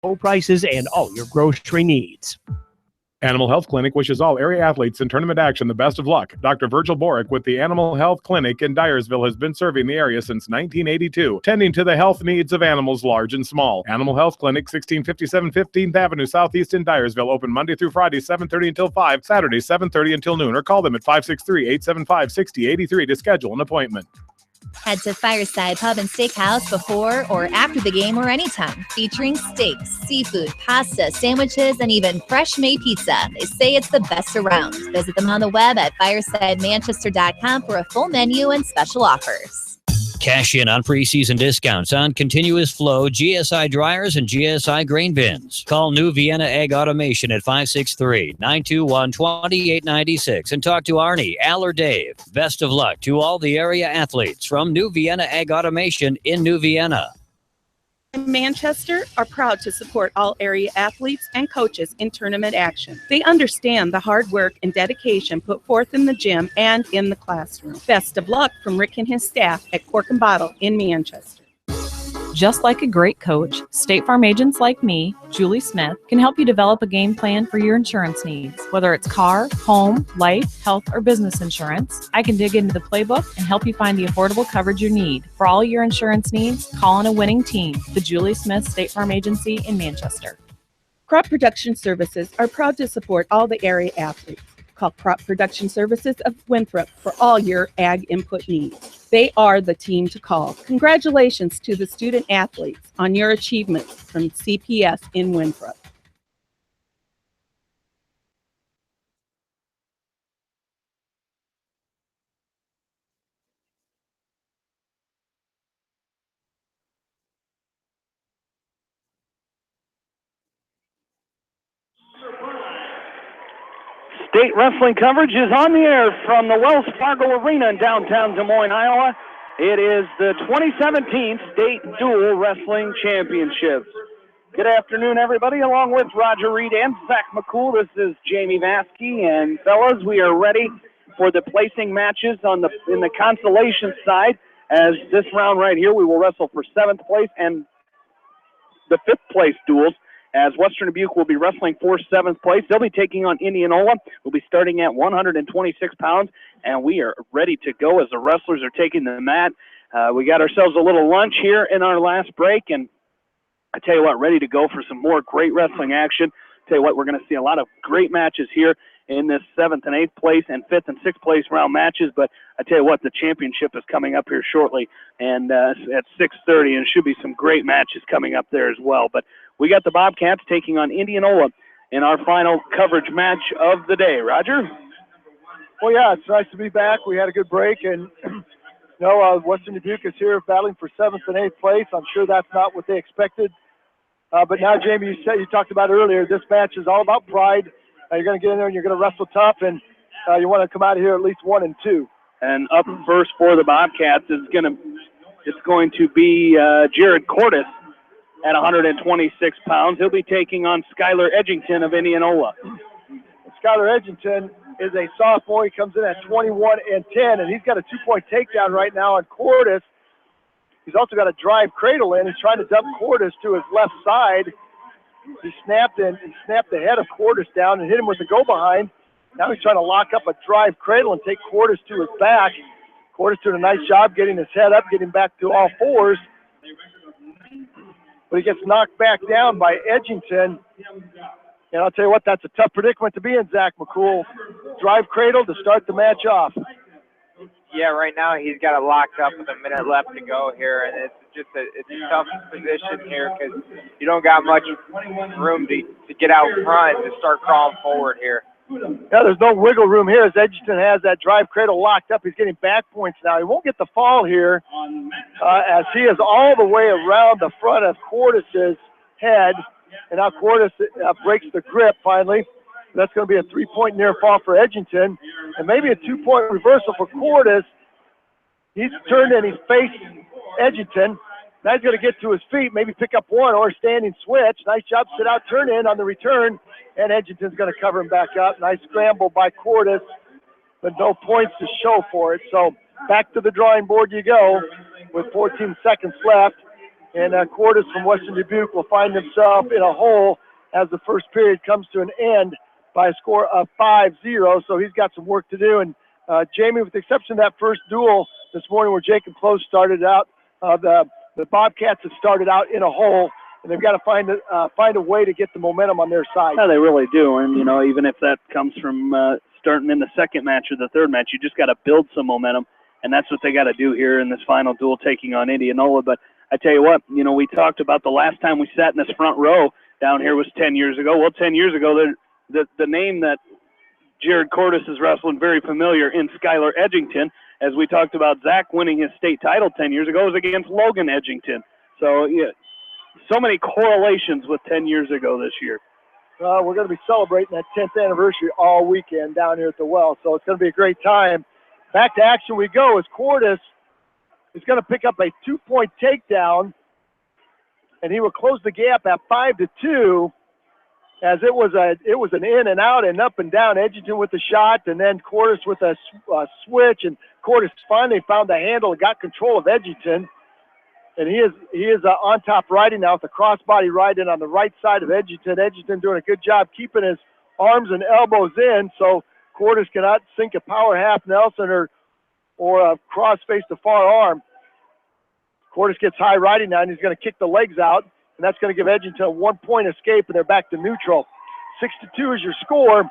low prices and all your grocery needs. Animal Health Clinic wishes all area athletes in tournament action the best of luck. Dr. Virgil Borick with the Animal Health Clinic in Dyersville has been serving the area since 1982, tending to the health needs of animals large and small. Animal Health Clinic, 1657 15th Avenue Southeast in Dyersville, open Monday through Friday, 7:30 until 5, Saturday, 7:30 until noon, or call them at 563-875-6083 to schedule an appointment. Head to Fireside Pub and Steakhouse before or after the game or anytime, featuring steaks, seafood, pasta, sandwiches, and even fresh-made pizza. They say it's the best around. Visit them on the web at firesidemanchester.com for a full menu and special offers. Cash in on preseason discounts on continuous flow GSI dryers and GSI grain bins. Call New Vienna Ag Automation at 563-921-2896 and talk to Arnie, Al, or Dave. Best of luck to all the area athletes from New Vienna Ag Automation in New Vienna. Manchester are proud to support all area athletes and coaches in tournament action. They understand the hard work and dedication put forth in the gym and in the classroom. Best of luck from Rick and his staff at Cork and Bottle in Manchester. Just like a great coach, State Farm agents like me, Julie Smith, can help you develop a game plan for your insurance needs. Whether it's car, home, life, health, or business insurance, I can dig into the playbook and help you find the affordable coverage you need. For all your insurance needs, call on a winning team, the Julie Smith State Farm Agency in Manchester. Crop Production Services are proud to support all the area athletes. Call Crop Production Services of Winthrop for all your ag input needs. They are the team to call. Congratulations to the student athletes on your achievements from CPS in Winthrop. State wrestling coverage is on the air from the Wells Fargo Arena in downtown Des Moines, Iowa. It is the 2017 State Dual Wrestling Championships. Good afternoon, everybody. Along with Roger Reed and Zach McCool, this is Jamie Vaskey. And fellas, we are ready for the placing matches in the consolation side. As this round right here, we will wrestle for 7th place and the 5th place duels, as Western Dubuque will be wrestling for 7th place. They'll be taking on Indianola. We'll be starting at 126 pounds, and we are ready to go as the wrestlers are taking the mat. We got ourselves a little lunch here in our last break, and I tell you what, ready to go for some more great wrestling action. Tell you what, we're going to see a lot of great matches here in this 7th and 8th place and 5th and 6th place round matches, but I tell you what, the championship is coming up here shortly, and at 6:30, and it should be some great matches coming up there as well. But we got the Bobcats taking on Indianola in our final coverage match of the day. Roger? Well, yeah, it's nice to be back. We had a good break, and Western Dubuque is here battling for 7th and 8th place. I'm sure that's not what they expected. But now, Jamie, you talked about earlier, this match is all about pride. You're going to get in there and you're going to wrestle tough, and you want to come out of here at least 1 and 2. And up first for the Bobcats it's going to be Jared Cordes at 126 pounds. He'll be taking on Skylar Edgington of Indianola. Skylar Edgington is a sophomore. He comes in at 21 and 10, and he's got a 2-point takedown right now on Cordes. He's also got a drive cradle in. He's trying to dump Cordes to his left side. He snapped the head of Cordes down and hit him with the go-behind. Now he's trying to lock up a drive cradle and take Cordes to his back. Cordes doing a nice job getting his head up, getting back to all fours. But he gets knocked back down by Edgington. And I'll tell you what, that's a tough predicament to be in, Zach McCool. Drive cradle to start the match off. Yeah, right now he's got it locked up with a minute left to go here, and it's a tough position here because you don't got much room to get out front and to start crawling forward here. Yeah, there's no wiggle room here as Edgington has that drive cradle locked up. He's getting back points now. He won't get the fall here as he is all the way around the front of Cordes' head. And now Cordes breaks the grip finally. That's going to be a 3-point near fall for Edgington and maybe a 2-point reversal for Cordes. He's turned and he's faced Edgington. Now he's going to get to his feet, maybe pick up one or standing switch. Nice job, sit out, turn in on the return. And Edgington's going to cover him back up. Nice scramble by Cordes, but no points to show for it. So back to the drawing board you go with 14 seconds left. And Cordes from Western Dubuque will find himself in a hole as the first period comes to an end by a score of 5-0. So he's got some work to do. And Jamie, with the exception of that first duel this morning where Jacob Close started out, the Bobcats have started out in a hole, and they've got to find a way to get the momentum on their side. Yeah, they really do. And, even if that comes from starting in the second match or the third match, you just got to build some momentum. And that's what they got to do here in this final duel taking on Indianola. But I tell you what, we talked about the last time we sat in this front row down here was 10 years ago. Well, 10 years ago, the name that Jared Cordes is wrestling very familiar in Skylar Edgington. As we talked about Zach winning his state title 10 years ago, was against Logan Edgington. So, yeah, so many correlations with 10 years ago this year. We're going to be celebrating that 10th anniversary all weekend down here at the well, so it's going to be a great time. Back to action we go as Cordes is going to pick up a 2-point takedown, and he will close the gap at 5-2 as it was an in and out and up and down. Edgington with the shot, and then Cordes with a switch, and Cordes finally found the handle and got control of Edgington. And he is on top riding now with the crossbody riding on the right side of Edgington. Edgington doing a good job keeping his arms and elbows in, so Cordes cannot sink a power half Nelson or a cross face to far arm. Cordes gets high riding now, and he's going to kick the legs out, and that's going to give Edgington a 1-point escape, and they're back to neutral. 6-2 is your score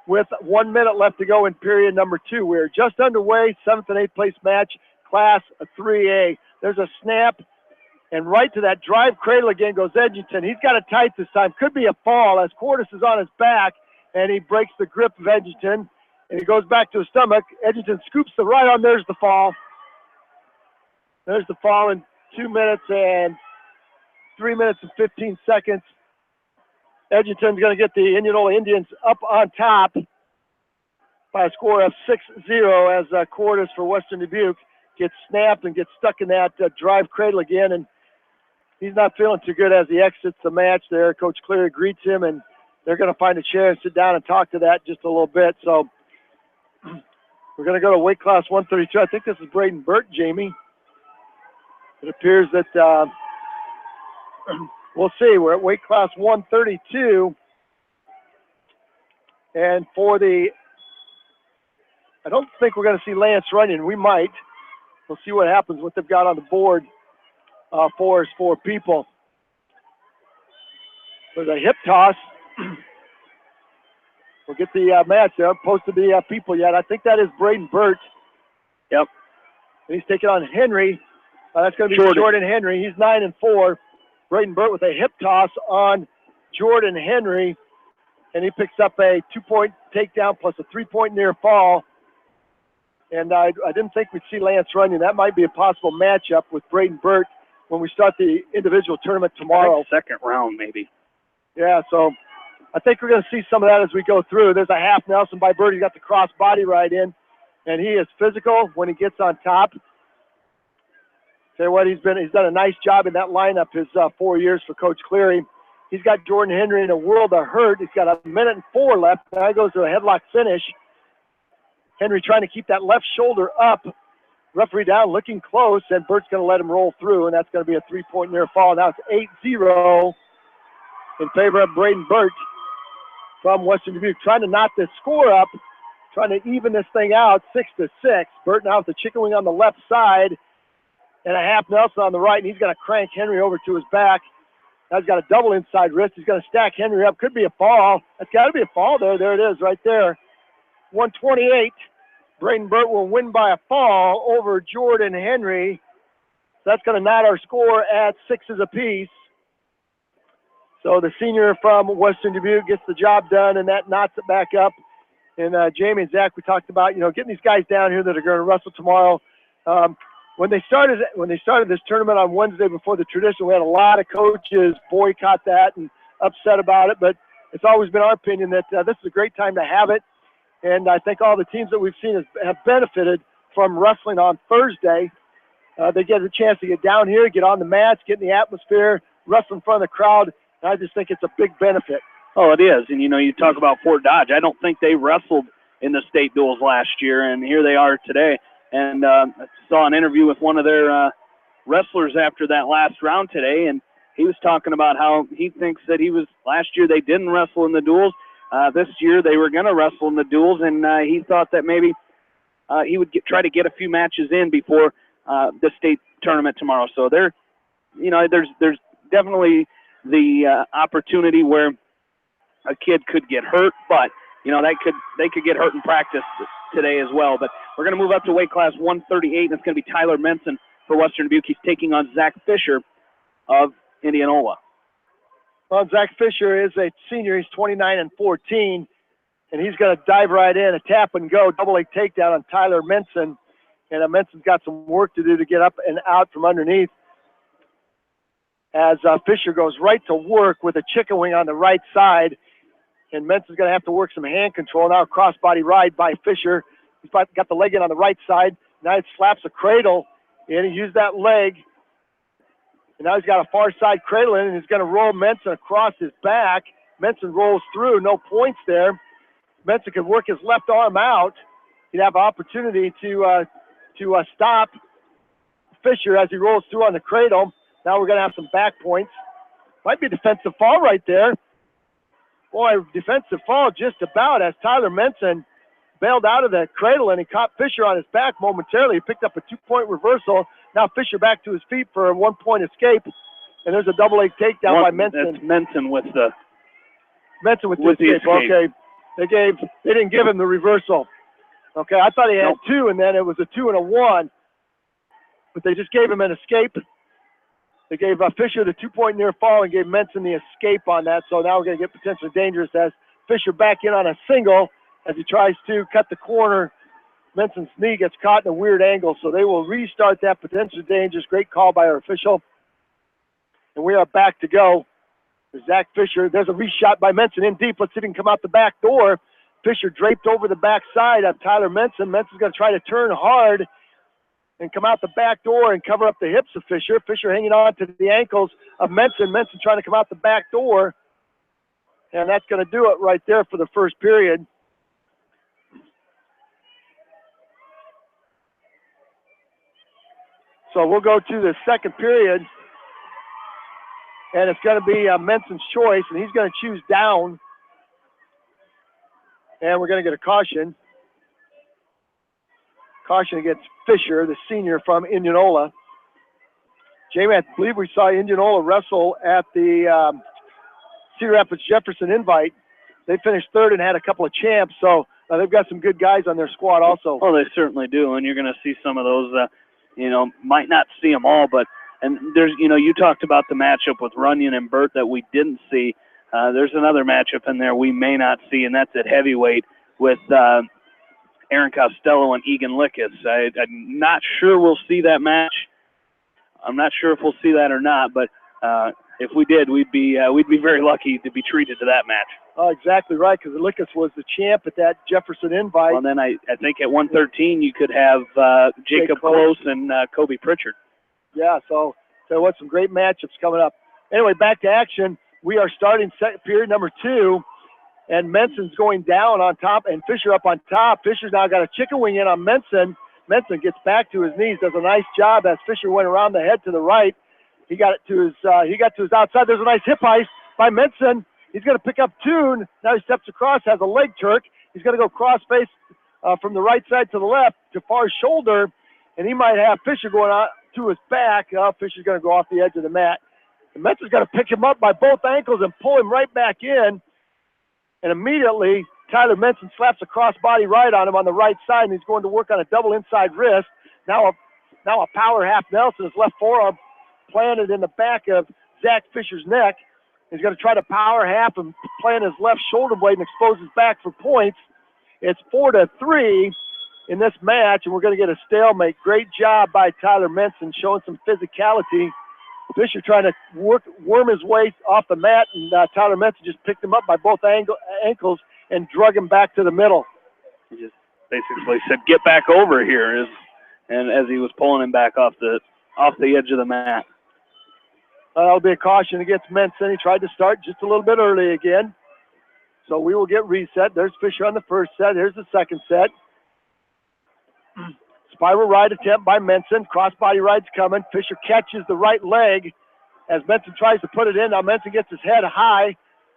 with 1 minute left to go in period number 2. We're just underway, 7th and 8th place match, Class 3A. There's a snap, and right to that drive cradle again goes Edgington. He's got it tight this time. Could be a fall as Cordes is on his back, and he breaks the grip of Edgington, and he goes back to his stomach. Edgington scoops the right arm. There's the fall. There's the fall in 2 minutes and 3 minutes and 15 seconds. Edgington's going to get the Indianola Indians up on top by a score of 6-0 as Cordes for Western Dubuque gets snapped and gets stuck in that drive cradle again, and he's not feeling too good as he exits the match there. Coach Cleary greets him, and they're going to find a chair and sit down and talk to that just a little bit. So we're going to go to weight class 132. I think this is Braden Burt, Jamie. It appears that we'll see. We're at weight class 132. And I don't think we're going to see Lance Runyon. We might. We'll see what happens, what they've got on the board for us, 4 people. There's a hip toss. We'll get the match. They haven't posted the people yet. I think that is Braden Burt. Yep. And he's taking on Henry. That's going to be Jordan Henry. He's 9-4. Braden Burt with a hip toss on Jordan Henry. And he picks up a 2-point takedown plus a 3-point near fall. And I didn't think we'd see Lance Runyon. That might be a possible matchup with Braden Burt when we start the individual tournament tomorrow. Second round, maybe. Yeah, so I think we're going to see some of that as we go through. There's a half Nelson by Burt. He's got the cross body right in, and he is physical when he gets on top. Tell you what, he's done a nice job in that lineup his 4 years for Coach Cleary. He's got Jordan Henry in a world of hurt. He's got 1:04 left. Now he goes to a headlock finish. Henry trying to keep that left shoulder up. Referee down, looking close, and Burt's going to let him roll through, and that's going to be a 3-point near fall. Now it's 8-0 in favor of Braden Burt from Western Dubuque. Trying to knot this score up, trying to even this thing out, 6-6. Burt now with the chicken wing on the left side and a half Nelson on the right, and he's going to crank Henry over to his back. Now he's got a double inside wrist. He's going to stack Henry up. Could be a fall. That's got to be a fall there. There it is right there. 128. Braden Burt will win by a fall over Jordan Henry. So that's going to knot our score at 6s apiece. So the senior from Western Dubuque gets the job done, and that knots it back up. And Jamie and Zach, we talked about, getting these guys down here that are going to wrestle tomorrow. When they started this tournament on Wednesday before the tradition, we had a lot of coaches boycott that and upset about it. But it's always been our opinion that this is a great time to have it. And I think all the teams that we've seen have benefited from wrestling on Thursday. They get a chance to get down here, get on the mats, get in the atmosphere, wrestle in front of the crowd. And I just think it's a big benefit. Oh, it is. And, you talk about Fort Dodge. I don't think they wrestled in the state duels last year, and here they are today. And I saw an interview with one of their wrestlers after that last round today, and he was talking about how he thinks that last year they didn't wrestle in the duels. This year they were going to wrestle in the duels, and he thought that maybe he would try to get a few matches in before the state tournament tomorrow. So there's definitely the opportunity where a kid could get hurt, but they could get hurt in practice today as well. But we're going to move up to weight class 138, and it's going to be Tyler Menson for Western Dubuque. He's taking on Zach Fisher of Indianola. Well, Zach Fisher is a senior. He's 29-14, and he's going to dive right in, a tap and go, double leg takedown on Tyler Menson. And Menson's got some work to do to get up and out from underneath as Fisher goes right to work with a chicken wing on the right side. And Menson's going to have to work some hand control. Now a crossbody ride by Fisher. He's got the leg in on the right side. Now he slaps a cradle in. He used that leg. And now he's got a far side cradle in, and he's going to roll Menson across his back. Menson rolls through, no points there. Menson can work his left arm out. He'd have an opportunity to stop Fisher as he rolls through on the cradle. Now we're going to have some back points. Might be a defensive fall right there. Boy, defensive fall just about as Tyler Menson bailed out of the cradle, and he caught Fisher on his back momentarily. He picked up a 2-point reversal. Now Fisher back to his feet for a 1-point escape, and there's a double leg takedown by Menson. That's Menson with the escape. Okay, they didn't give him the reversal. Okay, I thought he had two, and then it was a 2 and a 1, but they just gave him an escape. They gave Fisher the 2-point near fall and gave Menson the escape on that. So now we're going to get potentially dangerous as Fisher back in on a single as he tries to cut the corner. Menson's knee gets caught in a weird angle, so they will restart that potentially dangerous. Great call by our official. And we are back to go. Zach Fisher, there's a reshot by Menson in deep. Let's see if he can come out the back door. Fisher draped over the backside of Tyler Menson. Menson's going to try to turn hard and come out the back door and cover up the hips of Fisher. Fisher hanging on to the ankles of Menson. Menson trying to come out the back door. And that's going to do it right there for the first period. So we'll go to the second period. And it's going to be Menson's choice, and he's going to choose down. And we're going to get a caution. Caution against Fisher, the senior from Indianola. Jamie, I believe we saw Indianola wrestle at the Cedar Rapids Jefferson Invite. They finished third and had a couple of champs, so they've got some good guys on their squad also. Oh, they certainly do, and you're going to see some of those, might not see them all, but there's, you talked about the matchup with Runyon and Burt that we didn't see. There's another matchup in there we may not see, and that's at heavyweight with Aaron Costello and Egan Lickus. I'm not sure we'll see that match. I'm not sure if we'll see that or not, but if we did, we'd be very lucky to be treated to that match. Oh, exactly right, because Lickus was the champ at that Jefferson Invite. Well, then I think at 113 you could have Jacob Close and Kobe Pritchard. Yeah, so what, some great matchups coming up. Anyway, back to action. We are starting period number 2, and Menson's going down on top and Fisher up on top. Fisher's now got a chicken wing in on Menson. Menson gets back to his knees, does a nice job as Fisher went around the head to the right. He got to his outside. There's a nice hip heist by Menson. He's going to pick up two. Now he steps across, has a leg turk. He's going to go cross face from the right side to the left to far shoulder, and he might have Fisher going out to his back. Fisher's going to go off the edge of the mat. And Menson's got to pick him up by both ankles and pull him right back in. And immediately, Tyler Menson slaps a crossbody right on him on the right side, and he's going to work on a double inside wrist. Now a power half Nelson, his left forearm planted in the back of Zach Fisher's neck. He's going to try to power half and plant his left shoulder blade and expose his back for points. It's 4-3 in this match, and we're going to get a stalemate. Great job by Tyler Menson, showing some physicality. Fisher trying to worm his way off the mat, and Tyler Menson just picked him up by both ankles and drug him back to the middle. He just basically said, "Get back over here," and as he was pulling him back off the edge of the mat. That'll be a caution against Menson. He tried to start just a little bit early again. So we will get reset. There's Fisher on the first set. Here's the second set. Spiral ride attempt by Menson. Crossbody ride's coming. Fisher catches the right leg as Menson tries to put it in. Now Menson gets his head high.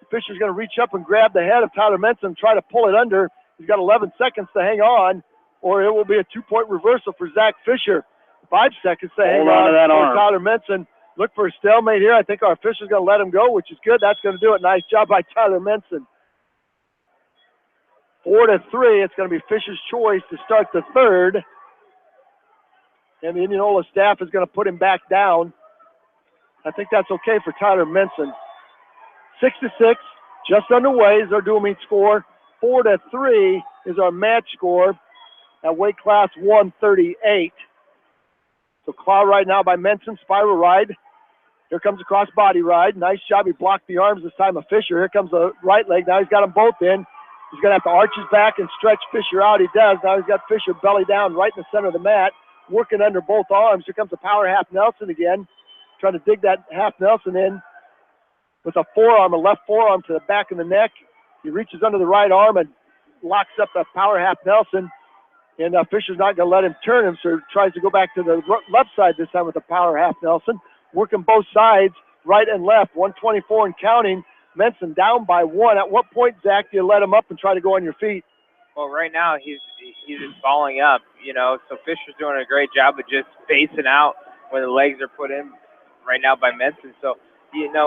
Fisher's going to reach up and grab the head of Tyler Menson and try to pull it under. He's got 11 seconds to hang on, or it will be a 2-point reversal for Zach Fisher. 5 seconds to hang on to that for arm. Tyler Menson. Look for a stalemate here. I think our official's going to let him go, which is good. That's going to do it. Nice job by Tyler Menson. 4-3. It's going to be Fisher's choice to start the third. And the Indianola staff is going to put him back down. I think that's okay for Tyler Menson. 6-6, just underway is our dual meet score. 4-3 is our match score at weight class 138. So claw right now by Menson, spiral ride. Here comes a cross body ride. Nice job. He blocked the arms this time of Fisher. Here comes the right leg. Now he's got them both in. He's going to have to arch his back and stretch Fisher out. He does. Now he's got Fisher belly down right in the center of the mat, working under both arms. Here comes a power half Nelson again, trying to dig that half Nelson in with a forearm, a left forearm to the back of the neck. He reaches under the right arm and locks up the power half Nelson. And Fisher's not going to let him turn him, so he tries to go back to the left side this time with the power half Nelson. Working both sides, right and left, 124 and counting. Menson down by 1. At what point, Zach, do you let him up and try to go on your feet? Well, right now he's just falling up, so Fisher's doing a great job of just spacing out when the legs are put in right now by Menson. So,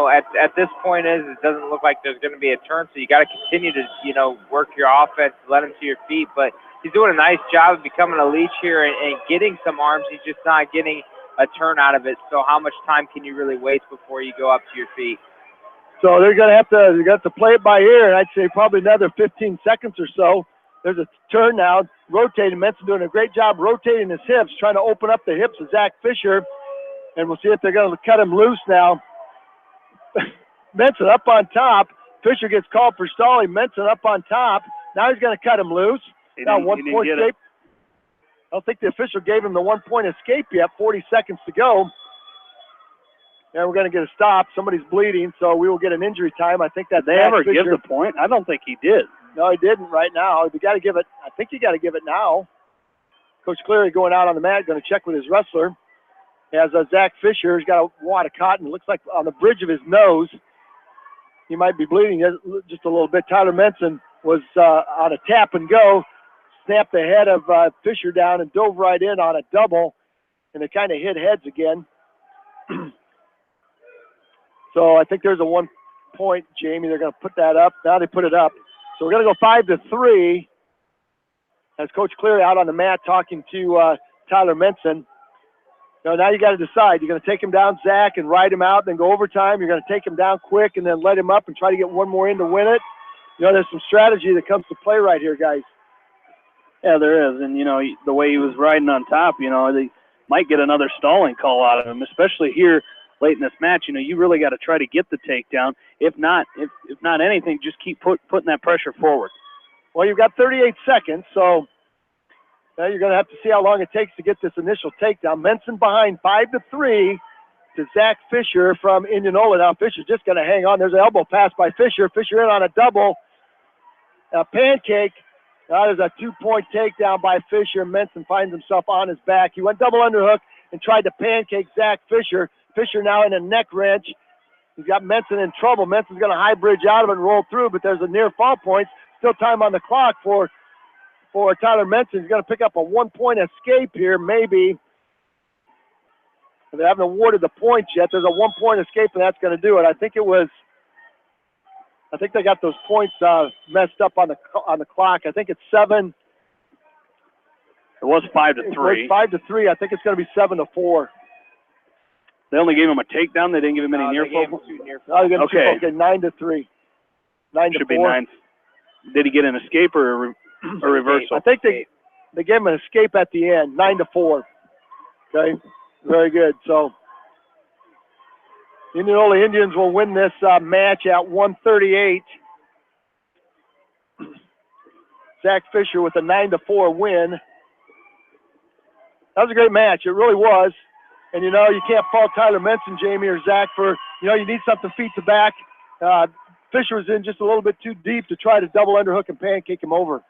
at this point it doesn't look like there's going to be a turn, so you got to continue to, work your offense, let him to your feet. But he's doing a nice job of becoming a leech here and getting some arms. He's just not getting a turn out of it. So how much time can you really waste before you go up to your feet? So they're going to have to play it by ear, and I'd say probably another 15 seconds or so. There's a turn now, rotating. Menson doing a great job rotating his hips, trying to open up the hips of Zach Fisher, and we'll see if they're going to cut him loose now. Menson up on top. Fisher gets called for stalling. Menson up on top. Now he's going to cut him loose. Now 1 point escape. I don't think the official gave him the 1 point escape yet. 40 seconds to go. And we're going to get a stop. Somebody's bleeding, so we will get an injury time. I think that. Did they ever give the point? I don't think he did. No, he didn't right now. You got to give it. I think you got to give it now. Coach Cleary going out on the mat, going to check with his wrestler. As Zach Fisher has got a wad of cotton. It looks like on the bridge of his nose. He might be bleeding just a little bit. Tyler Menson was on a tap and go. Snapped the head of Fisher down and dove right in on a double. And they kind of hit heads again. So I think there's a 1 point, Jamie. They're going to put that up. Now they put it up. So we're going to go 5-3 as Coach Cleary out on the mat talking to Tyler Menson. Now you got to decide. You're going to take him down, Zach, and ride him out, then go overtime. You're going to take him down quick and then let him up and try to get one more in to win it. There's some strategy that comes to play right here, guys. Yeah, there is. And, the way he was riding on top, they might get another stalling call out of him, especially here late in this match. You really got to try to get the takedown. If not anything, just keep putting that pressure forward. Well, you've got 38 seconds, so now you're going to have to see how long it takes to get this initial takedown. Menson behind 5-3 to Zach Fisher from Indianola. Now Fisher's just going to hang on. There's an elbow pass by Fisher. Fisher in on a double. A pancake. Now there's a 2 point takedown by Fisher. Menson finds himself on his back. He went double underhook and tried to pancake Zach Fisher. Fisher now in a neck wrench. He's got Menson in trouble. Menson's going to high bridge out of it and roll through, but there's a near fall point. Still time on the clock for Tyler Menson. He's going to pick up a 1 point escape here, maybe. They haven't awarded the points yet. There's a 1 point escape, and that's going to do it. I think they got those points messed up on the clock. I think it's 7. It was 5-3. It was 5-3. I think it's going to be 7-4. They only gave him a takedown. They didn't give him any near fall. Okay, 9-3. 9-4. Should be 9. Did he get an escape or a reversal? I think they gave him an escape at the end. 9-4. Okay, very good. So Indianola Indians will win this match at 138. Zach Fisher with a 9-4 win. That was a great match. It really was. And, you can't fault Tyler Menson, Jamie, or Zach for, you need something feet to back. Fisher was in just a little bit too deep to try to double underhook and pancake him over.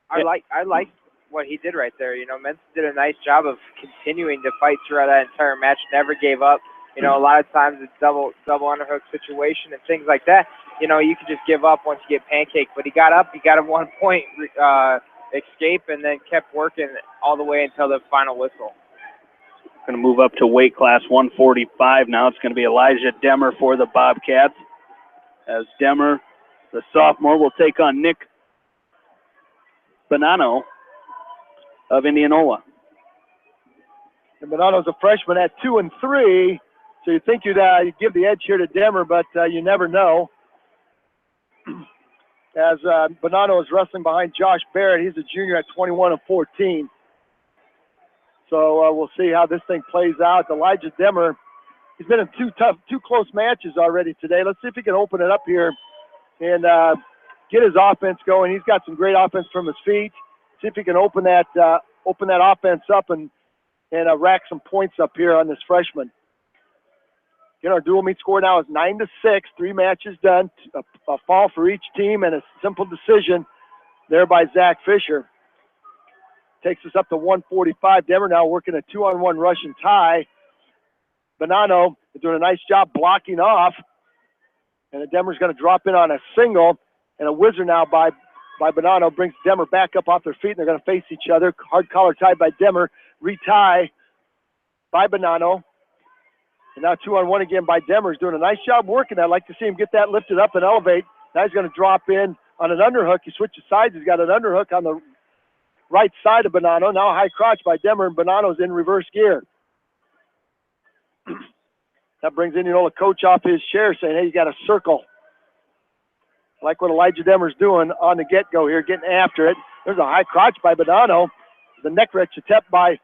I like what he did right there. You know, Mensa did a nice job of continuing to fight throughout that entire match, never gave up. You know, a lot of times it's double underhook situation and things like that. You know, you can just give up once you get pancaked. But he got up, he got a 1 point escape, and then kept working all the way until the final whistle. Going to move up to weight class 145 now. It's going to be Elijah Demmer for the Bobcats. As Demmer, the sophomore, will take on Nick Bonanno of Indianola. And Bonanno's a freshman at 2 and 3, so you think you'd give the edge here to Demmer, but you never know. As Bonanno is wrestling behind Josh Barrett, he's a junior at 21 and 14. So we'll see how this thing plays out. Elijah Demmer, he's been in two close matches already today. Let's see if he can open it up here and get his offense going. He's got some great offense from his feet. See if he can open that offense up and rack some points up here on this freshman. Again, our dual meet score now is 9-6. 3 matches done, a fall for each team, and a simple decision there by Zach Fisher. Takes us up to 145. Demmer now working a 2-on-1 Russian tie. Bonanno is doing a nice job blocking off. And Demmer's going to drop in on a single. And a whizzer now by Bonanno brings Demmer back up off their feet. And they're going to face each other. Hard collar tie by Demmer. Retie by Bonanno. And now 2-on-1 again by Demmer. He's doing a nice job working. I'd like to see him get that lifted up and elevate. Now he's going to drop in on an underhook. He switches sides. He's got an underhook on the right side of Bonanno. Now a high crotch by Demmer, and Bonanno's in reverse gear. That brings Indianola coach off his chair saying, hey, you got to circle. I like what Elijah Demmer's doing on the get-go here, getting after it. There's a high crotch by Bonanno. The neck wrench attempt by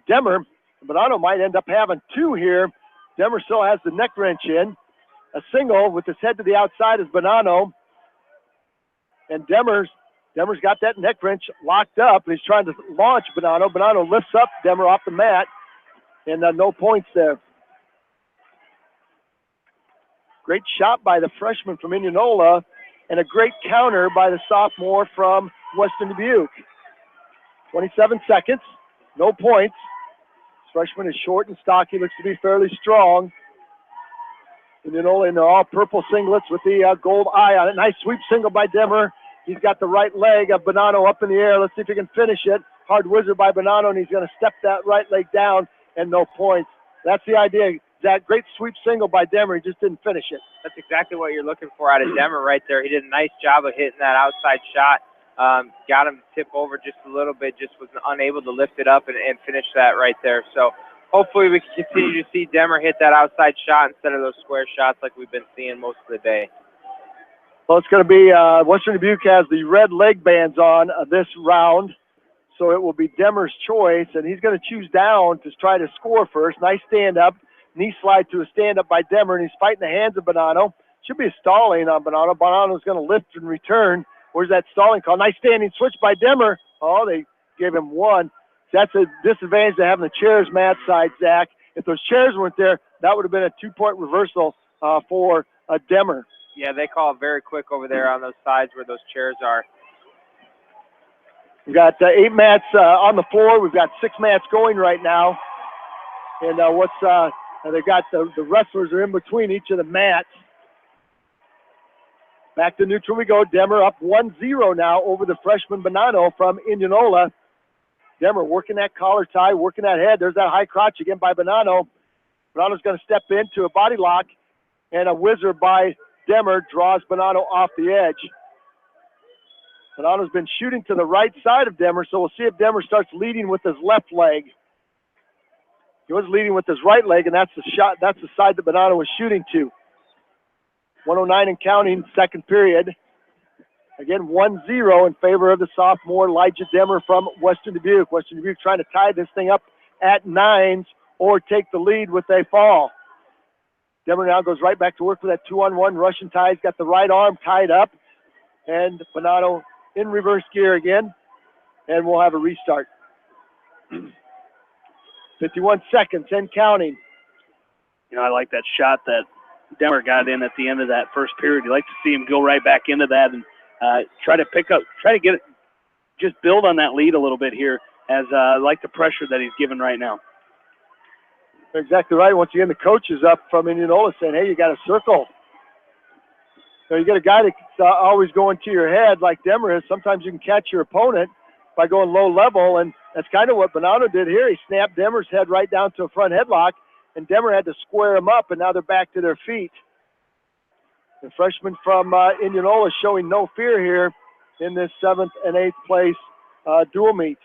Demmer. Bonanno might end up having 2 here. Demmer still has the neck wrench in. A single with his head to the outside is Bonanno. And Demmer's got that neck wrench locked up. He's trying to launch Bonanno. Bonanno lifts up Demmer off the mat. And no points there. Great shot by the freshman from Indianola. And a great counter by the sophomore from Western Dubuque. 27 seconds. No points. This freshman is short and stocky. Looks to be fairly strong. Indianola in their all-purple singlets with the gold eye on it. Nice sweep single by Demmer. He's got the right leg of Bonanno up in the air. Let's see if he can finish it. Hard whizzer by Bonanno, and he's going to step that right leg down, and no points. That's the idea. That great sweep single by Demmer. He just didn't finish it. That's exactly what you're looking for out of Demmer right there. He did a nice job of hitting that outside shot. Got him to tip over just a little bit, just was unable to lift it up and finish that right there. So hopefully we can continue to see Demmer hit that outside shot instead of those square shots like we've been seeing most of the day. Well, it's going to be Western Dubuque has the red leg bands on this round, so it will be Demmer's choice, and he's going to choose down to try to score first. Nice stand-up, knee slide to a stand-up by Demmer, and he's fighting the hands of Bonanno. Should be a stalling on Bonanno. Bonanno's going to lift and return. Where's that stalling call? Nice standing switch by Demmer. Oh, they gave him 1. That's a disadvantage to having the chairs mat side, Zach. If those chairs weren't there, that would have been a 2-point reversal for Demmer. Yeah, they call it very quick over there on those sides where those chairs are. We've got 8 mats on the floor. We've got 6 mats going right now. And they've got the wrestlers are in between each of the mats. Back to neutral we go. Demmer up 1-0 now over the freshman Bonanno from Indianola. Demmer working that collar tie, working that head. There's that high crotch again by Bonanno. Bonanno's going to step into a body lock, and a whizzer by Demmer draws Bonanno off the edge. Bonanno's been shooting to the right side of Demmer, so we'll see if Demmer starts leading with his left leg. He was leading with his right leg, and that's the shot. That's the side that Bonanno was shooting to. 109 and counting, second period. Again, 1-0 in favor of the sophomore Elijah Demmer from Western Dubuque. Western Dubuque trying to tie this thing up at 9s or take the lead with a fall. Demmer now goes right back to work with that 2-on-1 Russian tie. He's got the right arm tied up. And Bonanno in reverse gear again. And we'll have a restart. 51 seconds and counting. You know, I like that shot that Demmer got in at the end of that first period. You like to see him go right back into that and try to just build on that lead a little bit here, as like the pressure that he's given right now. Exactly right. Once again, the coach is up from Indianola saying, hey, you got to circle. So you get a guy that's always going to your head like Demmer is. Sometimes you can catch your opponent by going low level, and that's kind of what Bonanno did here. He snapped Demmer's head right down to a front headlock, and Demmer had to square him up, and now they're back to their feet. The freshman from Indianola showing no fear here in this 7th and 8th place dual meet.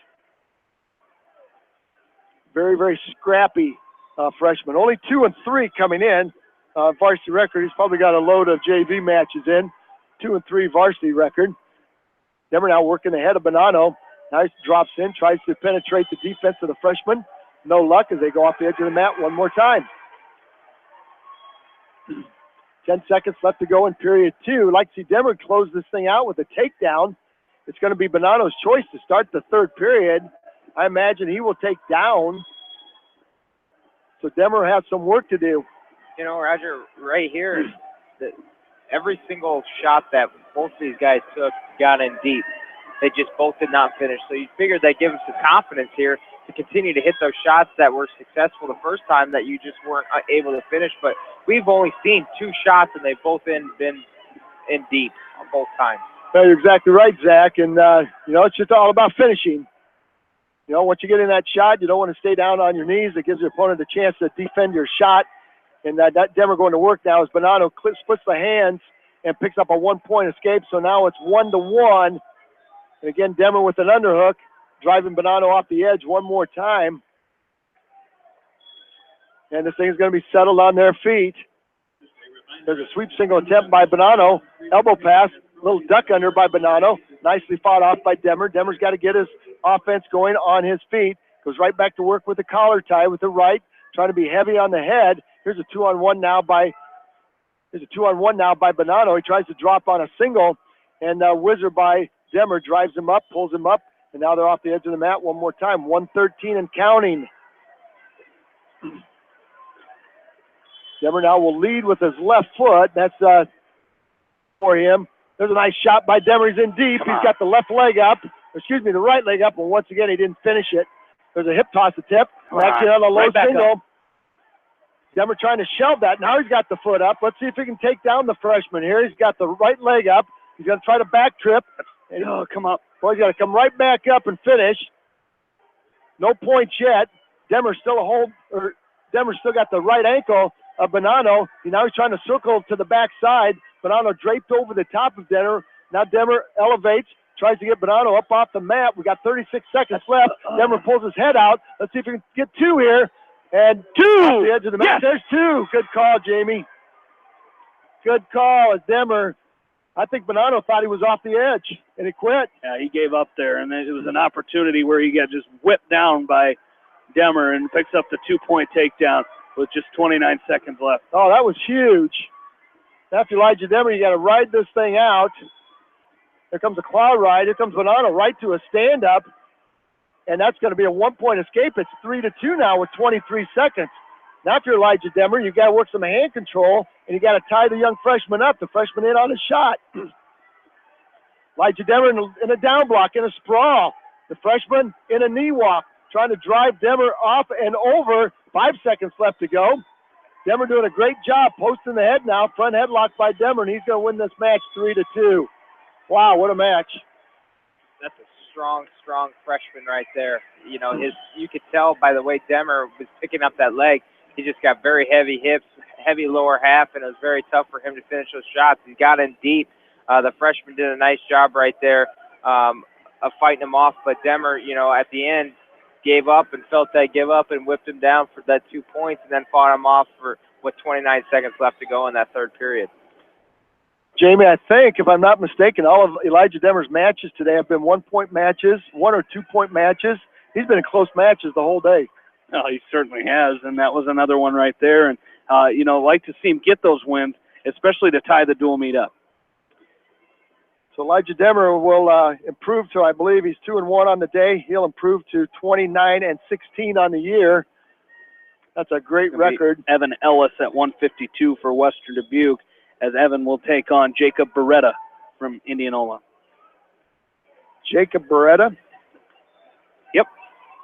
Very, very scrappy freshman. Only 2 and 3 coming in. Varsity record. He's probably got a load of JV matches in. 2 and 3 varsity record. Demmer now working ahead of Bonanno. Now he drops in, tries to penetrate the defense of the freshman. No luck as they go off the edge of the mat one more time. 10 seconds left to go in period 2. Like to see Demmer close this thing out with a takedown. It's going to be Bonanno's choice to start the 3rd period. I imagine he will take down. So Demmer has some work to do. You know, Roger, right here, every single shot that both of these guys took got in deep. They just both did not finish. So you figured that give them some confidence here to continue to hit those shots that were successful the first time that you just weren't able to finish. But we've only seen 2 shots, and they've both been in deep on both times. Well, you're exactly right, Zach. And, you know, it's just all about finishing. You know, once you get in that shot, you don't want to stay down on your knees. It gives your opponent a chance to defend your shot. And that Demmer going to work now as Bonanno splits the hands and picks up a 1-point escape. So now it's 1-1. And again, Demmer with an underhook, driving Bonanno off the edge one more time. And this thing is going to be settled on their feet. There's a sweep single attempt by Bonanno. Elbow pass, little duck under by Bonanno. Nicely fought off by Demmer. Demmer's got to get his offense going on his feet. Goes right back to work with the collar tie with the right, trying to be heavy on the head. Here's a 2-on-1 now by Bonanno. He tries to drop on a single, and whizzer by Demmer drives him up, pulls him up, and now they're off the edge of the mat one more time. 113 and counting. Demmer now will lead with his left foot. That's for him. There's a nice shot by Demmer. He's in deep. He's got the left leg up. Excuse me, the right leg up, and once again, he didn't finish it. There's a hip toss attempt. Actually on a low single. Demmer trying to shelve that. Now he's got the foot up. Let's see if he can take down the freshman here. He's got the right leg up. He's going to try to back trip. And, come up. Boy, he's got to come right back up and finish. No points yet. Demmer's still got the right ankle of Bonanno. Now he's trying to circle to the backside. Bonanno draped over the top of Demmer. Now Demmer elevates, tries to get Bonanno up off the mat. We got 36 seconds left. Demmer pulls his head out. Let's see if he can get 2 here. And 2 off the edge of the mat. Yes. There's 2. Good call, Jamie. Good call as Demmer. I think Bonanno thought he was off the edge, and he quit. Yeah, he gave up there, and it was an opportunity where he got just whipped down by Demmer and picks up the 2-point takedown with just 29 seconds left. Oh, that was huge. After Elijah Demmer, you got to ride this thing out. Here comes a claw ride. Here comes Bonanno right to a stand-up. And that's going to be a 1-point escape. It's 3-2 now with 23 seconds. Now if you're Elijah Demmer, you got to work some hand control, and you got to tie the young freshman up. The freshman in on a shot. Elijah Demmer in a down block, in a sprawl. The freshman in a knee walk, trying to drive Demmer off and over. 5 seconds left to go. Demmer doing a great job posting the head now. Front headlock by Demmer, and he's going to win this match 3-2. Wow, what a match. That's a strong freshman right there. You know, you could tell by the way Demmer was picking up that leg. He just got very heavy hips, heavy lower half, and it was very tough for him to finish those shots. He got in deep. The freshman did a nice job right there of fighting him off, but Demmer, you know, at the end gave up and felt that give up and whipped him down for that 2 points and then fought him off with 29 seconds left to go in that 3rd period. Jamie, I think, if I'm not mistaken, all of Elijah Demmer's matches today have been 1-point matches, 1 or 2-point matches. He's been in close matches the whole day. Oh, he certainly has, and that was another one right there. And, you know, like to see him get those wins, especially to tie the dual meet up. So Elijah Demmer will improve to, I believe, he's 2-1 on the day. He'll improve to 29-16 on the year. That's a great record. Evan Ellis at 152 for Western Dubuque, as Evan will take on Jacob Beretta from Indianola. Jacob Beretta. Yep.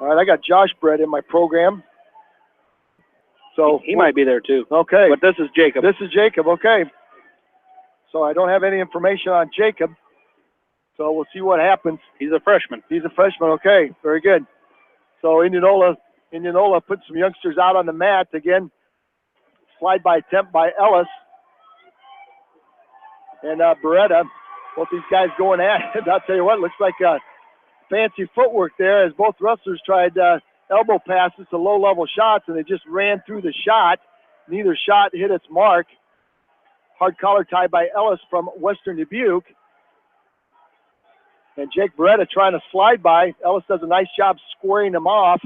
All right, I got Josh Brett in my program. So he might be there too. Okay. But this is Jacob. This is Jacob, okay. So I don't have any information on Jacob. So we'll see what happens. He's a freshman. He's a freshman, okay. Very good. So Indianola put some youngsters out on the mat. Again, slide by attempt by Ellis. And Beretta, both these guys going at it. I'll tell you what, looks like fancy footwork there as both wrestlers tried elbow passes to low-level shots, and they just ran through the shot. Neither shot hit its mark. Hard collar tie by Ellis from Western Dubuque. And Jake Beretta trying to slide by. Ellis does a nice job squaring him off.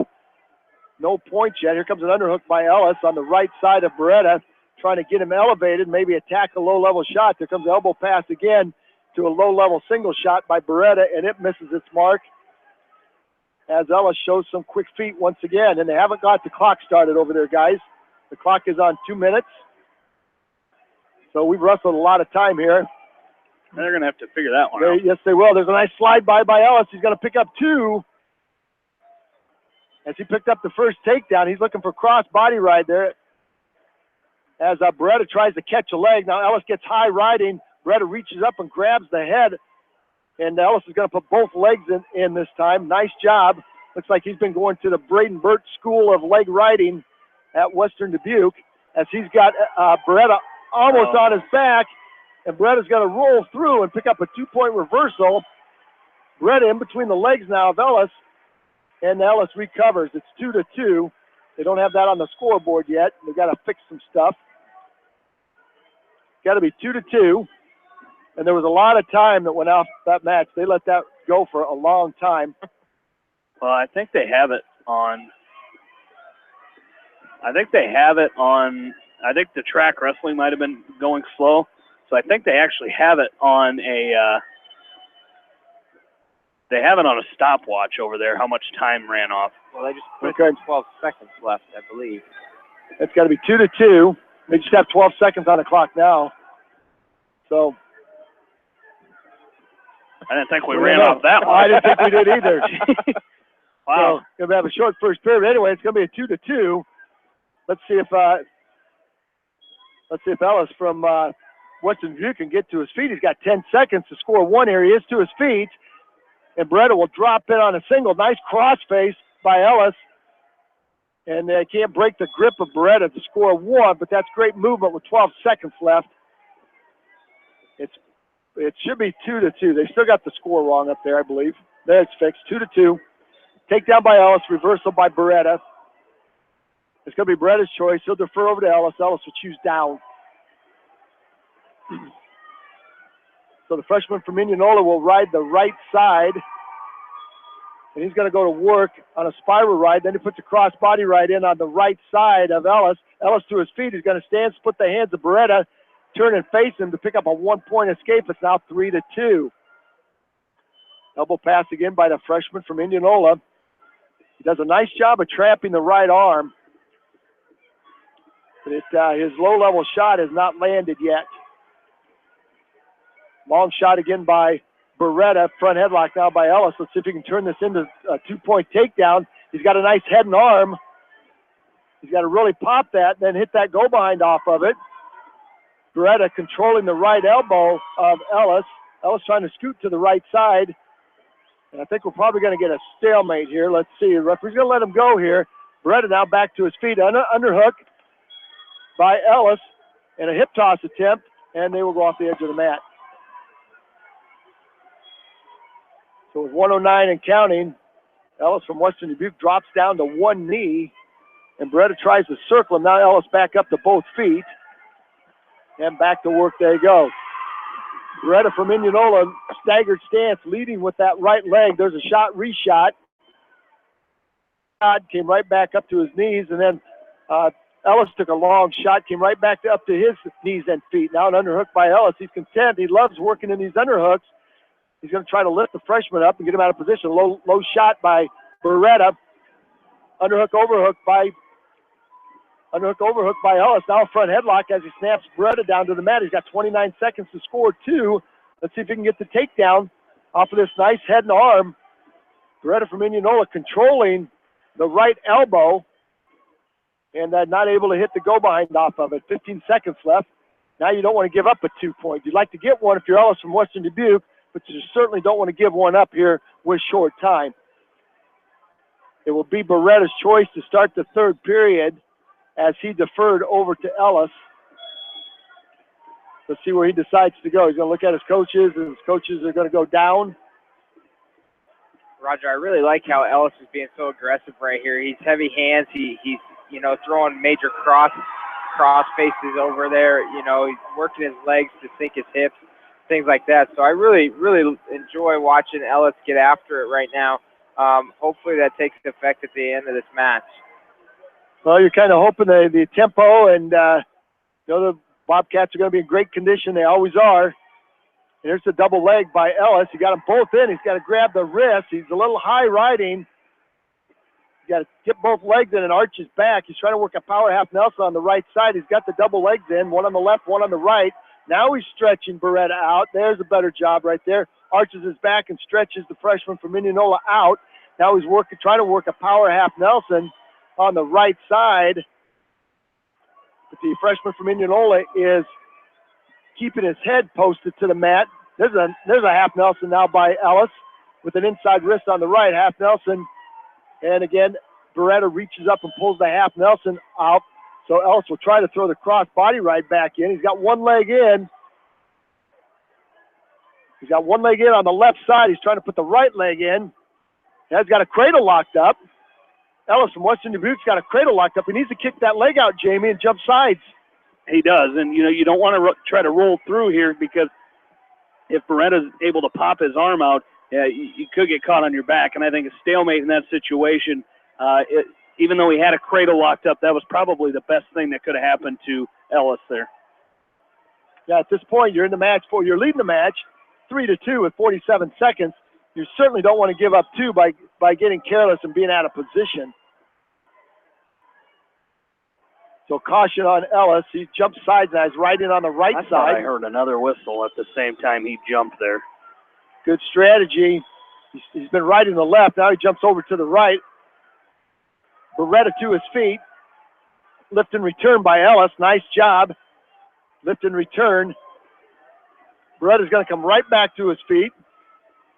No points yet. Here comes an underhook by Ellis on the right side of Beretta, trying to get him elevated, maybe attack a low-level shot. There comes an elbow pass again to a low-level single shot by Beretta, and it misses its mark as Ellis shows some quick feet once again. And they haven't got the clock started over there, guys. The clock is on 2 minutes. So we've wrestled a lot of time here. They're going to have to figure that one out. Yes, they will. There's a nice slide by Ellis. He's going to pick up 2. As he picked up the first takedown, he's looking for cross body ride there. As Beretta tries to catch a leg. Now Ellis gets high riding. Beretta reaches up and grabs the head. And Ellis is going to put both legs in this time. Nice job. Looks like he's been going to the Braden Burt School of Leg Riding at Western Dubuque. As he's got Beretta almost on his back. And Beretta's going to roll through and pick up a 2-point reversal. Beretta in between the legs now of Ellis. And Ellis recovers. It's 2-2. They don't have that on the scoreboard yet. They've got to fix some stuff. Got to be 2-2. And there was a lot of time that went off that match. They let that go for a long time. Well, I think they have it on. I think the track wrestling might have been going slow. So I think they actually have it on a. They have it on a stopwatch over there. How much time ran off? Well, they just put 12 seconds left, I believe. It's got to be 2-2. They just have 12 seconds on the clock now. So. I didn't think we ran off that one. I didn't think we did either. Wow. So, going to have a short first period. Anyway, it's going to be a 2-2. Let's see if Ellis from Western Dubuque can get to his feet. He's got 10 seconds to score one here. He is to his feet. And Beretta will drop in on a single. Nice crossface by Ellis. And they can't break the grip of Beretta to score one, but that's great movement with 12 seconds left. It should be 2-2. They still got the score wrong up there, I believe. There, it's fixed. 2-2. Takedown by Ellis. Reversal by Beretta. It's going to be Beretta's choice. He'll defer over to Ellis. Ellis will choose down. So the freshman from Indianola will ride the right side. And he's going to go to work on a spiral ride. Then he puts a cross body ride in on the right side of Ellis. Ellis to his feet. He's going to stand, split the hands of Beretta, turn and face him to pick up a 1-point escape. It's now 3-2. Elbow pass again by the freshman from Indianola. He does a nice job of trapping the right arm. But his low-level shot has not landed yet. Long shot again by Beretta. Front headlock now by Ellis. Let's see if he can turn this into a 2-point takedown. He's got a nice head and arm. He's got to really pop that, then hit that go behind off of it. Beretta controlling the right elbow of Ellis. Ellis trying to scoot to the right side. And I think we're probably going to get a stalemate here. Let's see. The referee's going to let him go here. Beretta now back to his feet. Underhook by Ellis and a hip toss attempt. And they will go off the edge of the mat. So with 109 and counting, Ellis from Western Dubuque drops down to one knee. And Beretta tries to circle him. Now Ellis back up to both feet. And back to work they go. Beretta from Indianola, staggered stance, leading with that right leg. There's a shot, reshot. Came right back up to his knees, and then Ellis took a long shot, came right back up to his knees and feet. Now an underhook by Ellis. He's content. He loves working in these underhooks. He's going to try to lift the freshman up and get him out of position. Low shot by Beretta. Underhook, overhook by Ellis. Now a front headlock as he snaps Beretta down to the mat. He's got 29 seconds to score two. Let's see if he can get the takedown. off of this nice head and arm. Beretta from Indianola controlling the right elbow and not able to hit the go behind off of it. 15 seconds left. Now you don't want to give up a 2-point. You'd like to get one if you're Ellis from Western Dubuque, but you certainly don't want to give one up here with short time. It will be Beretta's choice to start the third period as he deferred over to Ellis. Let's see where he decides to go. He's going to look at his coaches, and his coaches are going to go down. Roger, I really like how Ellis is being so aggressive right here. He's heavy hands. He's throwing major cross faces over there. He's working his legs to sink his hips, things like that. So I really, really enjoy watching Ellis get after it right now. Hopefully that takes effect at the end of this match. Well, you're kind of hoping the tempo and the Bobcats are going to be in great condition. They always are. Here's the double leg by Ellis. He got them both in. He's got to grab the wrist. He's a little high riding. He's got to get both legs in and arch his back. He's trying to work a power half Nelson on the right side. He's got the double legs in, one on the left, one on the right. Now he's stretching Beretta out. There's a better job right there. Arches his back and stretches the freshman from Indianola out. Now he's trying to work a power half Nelson on the right side. But the freshman from Indianola is keeping his head posted to the mat. There's a half Nelson now by Ellis with an inside wrist on the right, half Nelson. And again, Beretta reaches up and pulls the half Nelson out. So Ellis will try to throw the cross body right back in. He's got one leg in. He's got one leg in on the left side. He's trying to put the right leg in. He's got a cradle locked up. Ellis from Western Dubuque's got a cradle locked up. He needs to kick that leg out, Jamie, and jump sides. He does, and you don't want to try to roll through here because if Beretta's able to pop his arm out, you could get caught on your back. And I think a stalemate in that situation, even though he had a cradle locked up, that was probably the best thing that could have happened to Ellis there. Yeah, at this point, you're leading the match 3-2 with 47 seconds. You certainly don't want to give up two by getting careless and being out of position. So caution on Ellis. He jumps sides now. He's riding on the right side. I heard another whistle at the same time he jumped there. Good strategy. He's been riding the left. Now he jumps over to the right. Beretta to his feet. Lift and return by Ellis. Nice job. Lift and return. Beretta's going to come right back to his feet.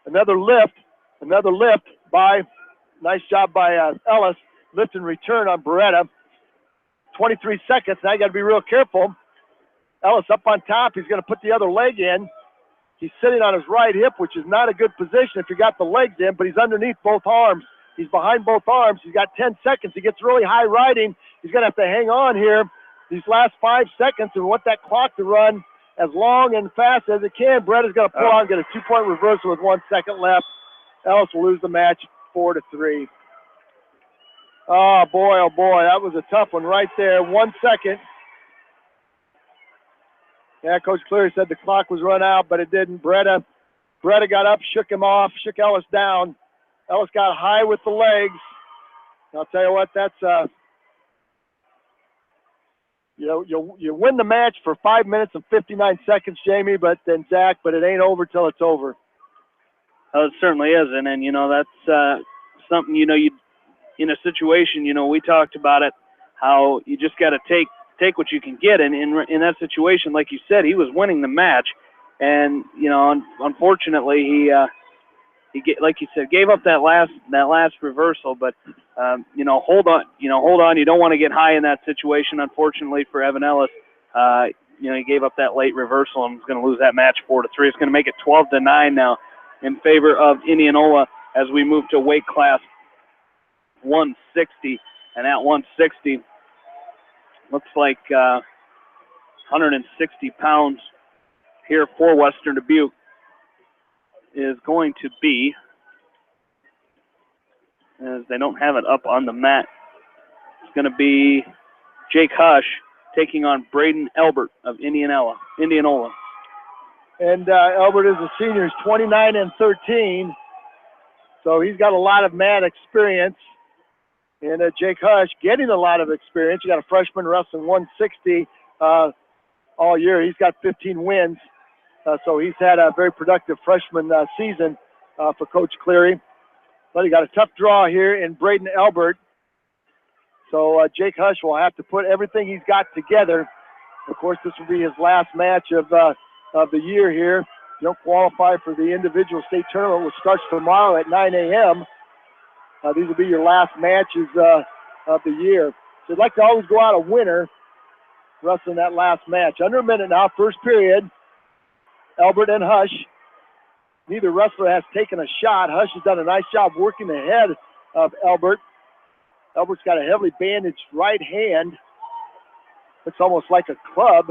Another lift by, nice job by Ellis. Lift and return on Beretta. 23 seconds. Now you got to be real careful. Ellis up on top. He's going to put the other leg in. He's sitting on his right hip, which is not a good position if you got the legs in, but he's underneath both arms. He's behind both arms. He's got 10 seconds. He gets really high riding. He's going to have to hang on here these last 5 seconds and want that clock to run as long and fast as it can. Beretta's going to pull on, get a 2-point reversal with 1 second left. Ellis will lose the match 4-3. Oh boy, that was a tough one right there. 1 second. Yeah, Coach Cleary said the clock was run out, but it didn't. Beretta got up, shook him off, shook Ellis down. Ellis got high with the legs. I'll tell you what, that's you win the match for 5 minutes and 59 seconds, Jamie, but it ain't over till it's over. Oh, it certainly is, and then that's something you in a situation, we talked about it, how you just got to take what you can get, and in that situation, like you said, he was winning the match, and unfortunately he like you said, gave up that last reversal, but hold on, you don't want to get high in that situation. Unfortunately for Evan Ellis, he gave up that late reversal and is going to lose that match 4-3. It's going to make it 12-9 now in favor of Indianola as we move to weight class 160, and at 160 looks like 160 pounds here for Western Dubuque is going to be, as they don't have it up on the mat, it's going to be Jake Hush taking on Braden Elbert of Indianola. And Elbert is a senior. He's 29-13, so he's got a lot of mat experience. And Jake Hush getting a lot of experience. You got a freshman wrestling 160 all year. He's got 15 wins. So he's had a very productive freshman season for Coach Cleary. But he got a tough draw here in Braden Albert. So Jake Hush will have to put everything he's got together. Of course, this will be his last match of the year here. You don't qualify for the individual state tournament, which starts tomorrow at 9 a.m. These will be your last matches of the year. So you'd like to always go out a winner wrestling that last match. Under a minute now, first period. Albert and Hush. Neither wrestler has taken a shot. Hush has done a nice job working the head of Albert. Albert's got a heavily bandaged right hand. Looks almost like a club.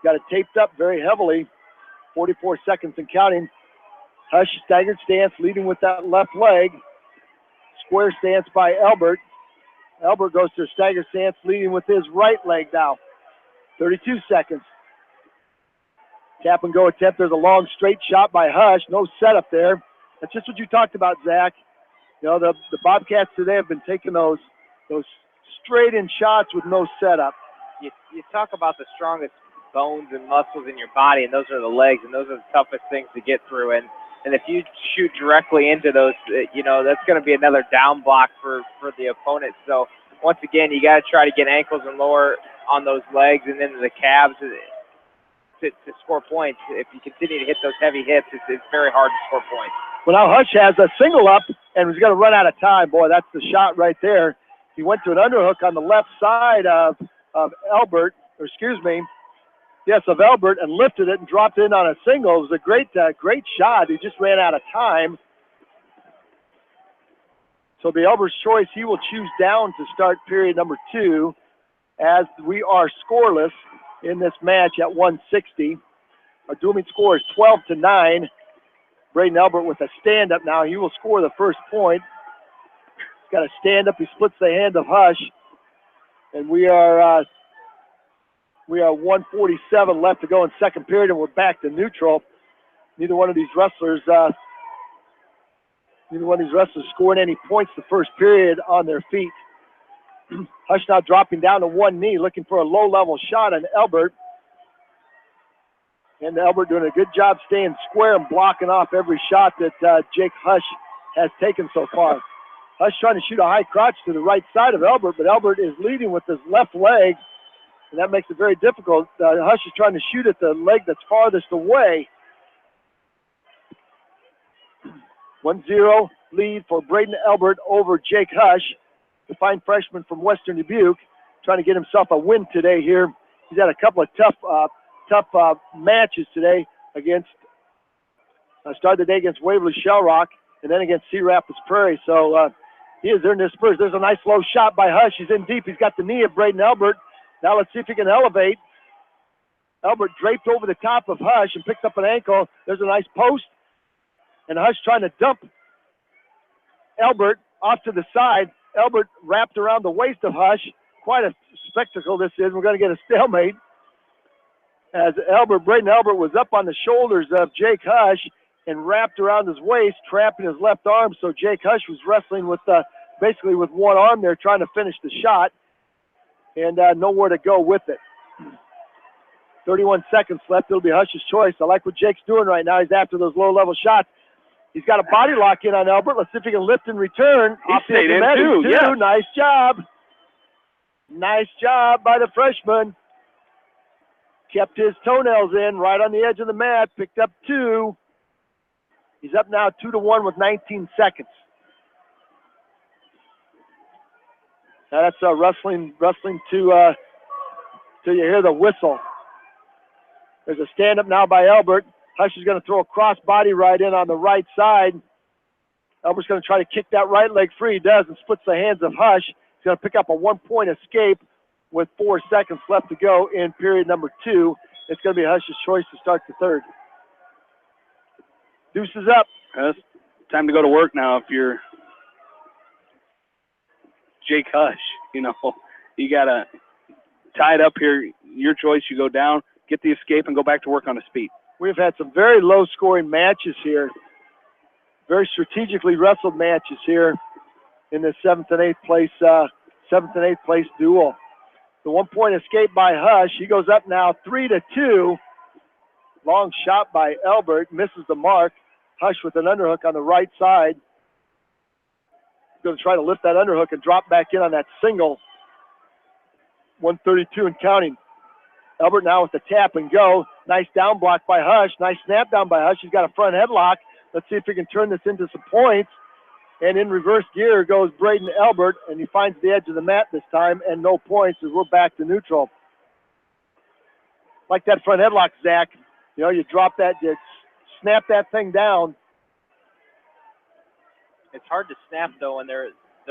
Got it taped up very heavily. 44 seconds and counting. Hush, staggered stance, leading with that left leg. Square stance by Albert. Albert goes to a staggered stance, leading with his right leg now. 32 seconds. Tap and go attempt. There's a long straight shot by Hush. No setup there. That's just what you talked about, Zach. You know, the Bobcats today have been taking those straight in shots with no setup. You talk about the strongest bones and muscles in your body, and those are the legs, and those are the toughest things to get through. And if you shoot directly into those, that's going to be another down block for the opponent. So once again, you got to try to get ankles and lower on those legs and then the calves to score points. If you continue to hit those heavy hits, it's very hard to score points. Well, now Hush has a single up and was going to run out of time. Boy, that's the shot right there. He went to an underhook on the left side of Albert, of Albert, and lifted it and dropped in on a single. It was a great shot. He just ran out of time. So the Albert's choice, he will choose down to start period number 2 as we are scoreless in this match at 160. Our dual meet score is 12-9. Braden Albert with a stand-up now. He will score the first point. He's got a stand-up. He splits the hand of Hush. And we are 1:47 left to go in second period, and we're back to neutral. Neither one of these wrestlers scoring any points the first period on their feet. Hush now dropping down to one knee, looking for a low-level shot on Albert. And Albert doing a good job staying square and blocking off every shot that Jake Hush has taken so far. Hush trying to shoot a high crotch to the right side of Albert, but Albert is leading with his left leg, and that makes it very difficult. Hush is trying to shoot at the leg that's farthest away. 1-0 lead for Braden Albert over Jake Hush, the fine freshman from Western Dubuque, trying to get himself a win today here. He's had a couple of tough matches today against, started the day against Waverly Shell Rock and then against Sea Rapids Prairie. So he has earned his spurs. There's a nice low shot by Hush. He's in deep. He's got the knee of Braden Albert. Now let's see if he can elevate. Albert draped over the top of Hush and picked up an ankle. There's a nice post. And Hush trying to dump Albert off to the side. Albert wrapped around the waist of Hush. Quite a spectacle this is. We're going to get a stalemate. As Braden Albert was up on the shoulders of Jake Hush and wrapped around his waist, trapping his left arm. So Jake Hush was wrestling with basically with one arm there, trying to finish the shot, and nowhere to go with it. 31 seconds left. It'll be Hush's choice. I like what Jake's doing right now. He's after those low-level shots. He's got a body lock in on Albert. Let's see if he can lift and return. He stayed in too. Yeah. Nice job. Nice job by the freshman. Kept his toenails in right on the edge of the mat. Picked up 2. He's up now 2-1 with 19 seconds. Now that's wrestling to till you hear the whistle. There's a stand-up now by Albert. Hush is going to throw a cross body right in on the right side. Albert's going to try to kick that right leg free. He does and splits the hands of Hush. He's going to pick up a 1-point escape with 4 seconds left to go in period number 2. It's going to be Hush's choice to start the third. Deuces up. It's time to go to work now if you're Jake Hush. You got to tie it up here. Your choice. You go down, get the escape, and go back to work on his feet. We've had some very low-scoring matches here. Very strategically wrestled matches here in this 7th and 8th place duel. The 1-point escape by Hush. He goes up now 3-2. Long shot by Elbert, misses the mark. Hush with an underhook on the right side. He's going to try to lift that underhook and drop back in on that single. 132 and counting. Elbert now with the tap and go. Nice down block by Hush. Nice snap down by Hush. He's got a front headlock. Let's see if he can turn this into some points. And in reverse gear goes Braden Elbert, and he finds the edge of the mat this time, and no points as we're back to neutral. Like that front headlock, Zach. You know, you drop that, you snap that thing down. It's hard to snap, though, when their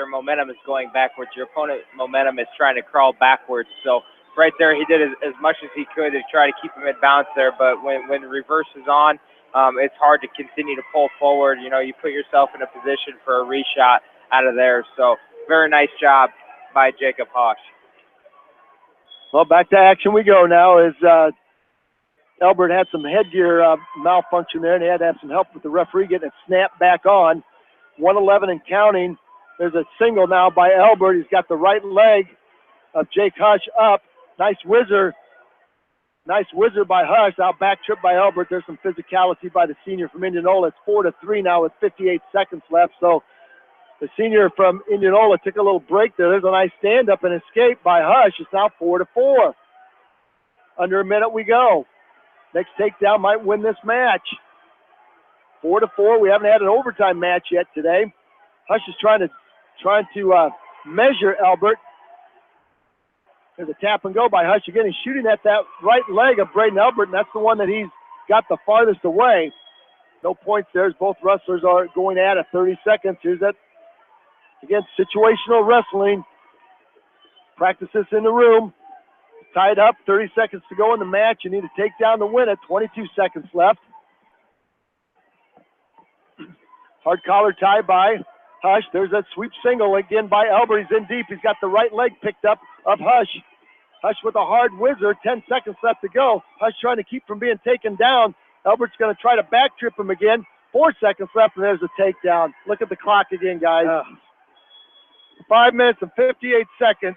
momentum is going backwards. Your opponent's momentum is trying to crawl backwards. So right there, he did as much as he could to try to keep him in bounds there. But when reverse is on, it's hard to continue to pull forward. You know, you put yourself in a position for a reshot out of there. So very nice job by Jacob Hush. Well, back to action we go now as Elbert had some headgear malfunction there, and he had to have some help with the referee getting it snapped back on. 111 and counting. There's a single now by Elbert. He's got the right leg of Jake Hush up. Nice whizzer. Nice whizzer by Hush. Now back trip by Elbert. There's some physicality by the senior from Indianola. It's 4-3 now with 58 seconds left. So the senior from Indianola took a little break there. There's a nice stand-up and escape by Hush. It's now 4-4. Under a minute we go. Next takedown might win this match. 4-4. We haven't had an overtime match yet today. Hush is trying to measure Elbert. There's a tap and go by Hush again. He's shooting at that right leg of Braden Elbert, and that's the one that he's got the farthest away. No points there as both wrestlers are going at it. 30 seconds. Here's that, again, situational wrestling. Practice this in the room. Tied up, 30 seconds to go in the match. You need to take down to win it. 22 seconds left. Hard collar tie by Hush. There's that sweep single again by Elbert. He's in deep. He's got the right leg picked up of Hush. Hush with a hard whizzer. 10 seconds left to go. Hush trying to keep from being taken down. Elbert's going to try to back trip him again. 4 seconds left, and there's a takedown. Look at the clock again, guys. 5 minutes and 58 seconds.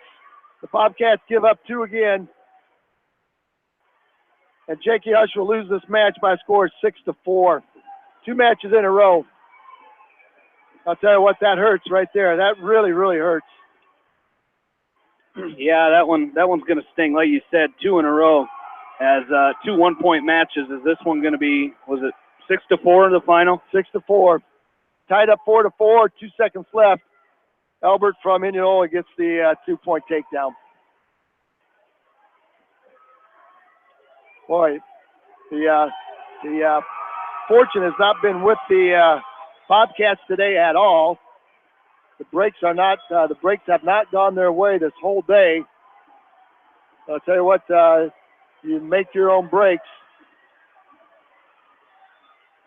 The Bobcats give up 2 again. And Jakey Hush will lose this match by a score of 6-4. 2 matches in a row. I'll tell you what, that hurts right there. That really, really hurts. Yeah, that one's going to sting. Like you said, 2 in a row as 2 1-point matches. Is this one going to be, was it 6-4 in the final? 6-4. Tied up 4-4, 2 seconds left. Elbert from Indianola gets the 2-point takedown. Boy, the fortune has not been with the Bobcats today at all. The breaks have not gone their way this whole day. I'll tell you what, you make your own breaks.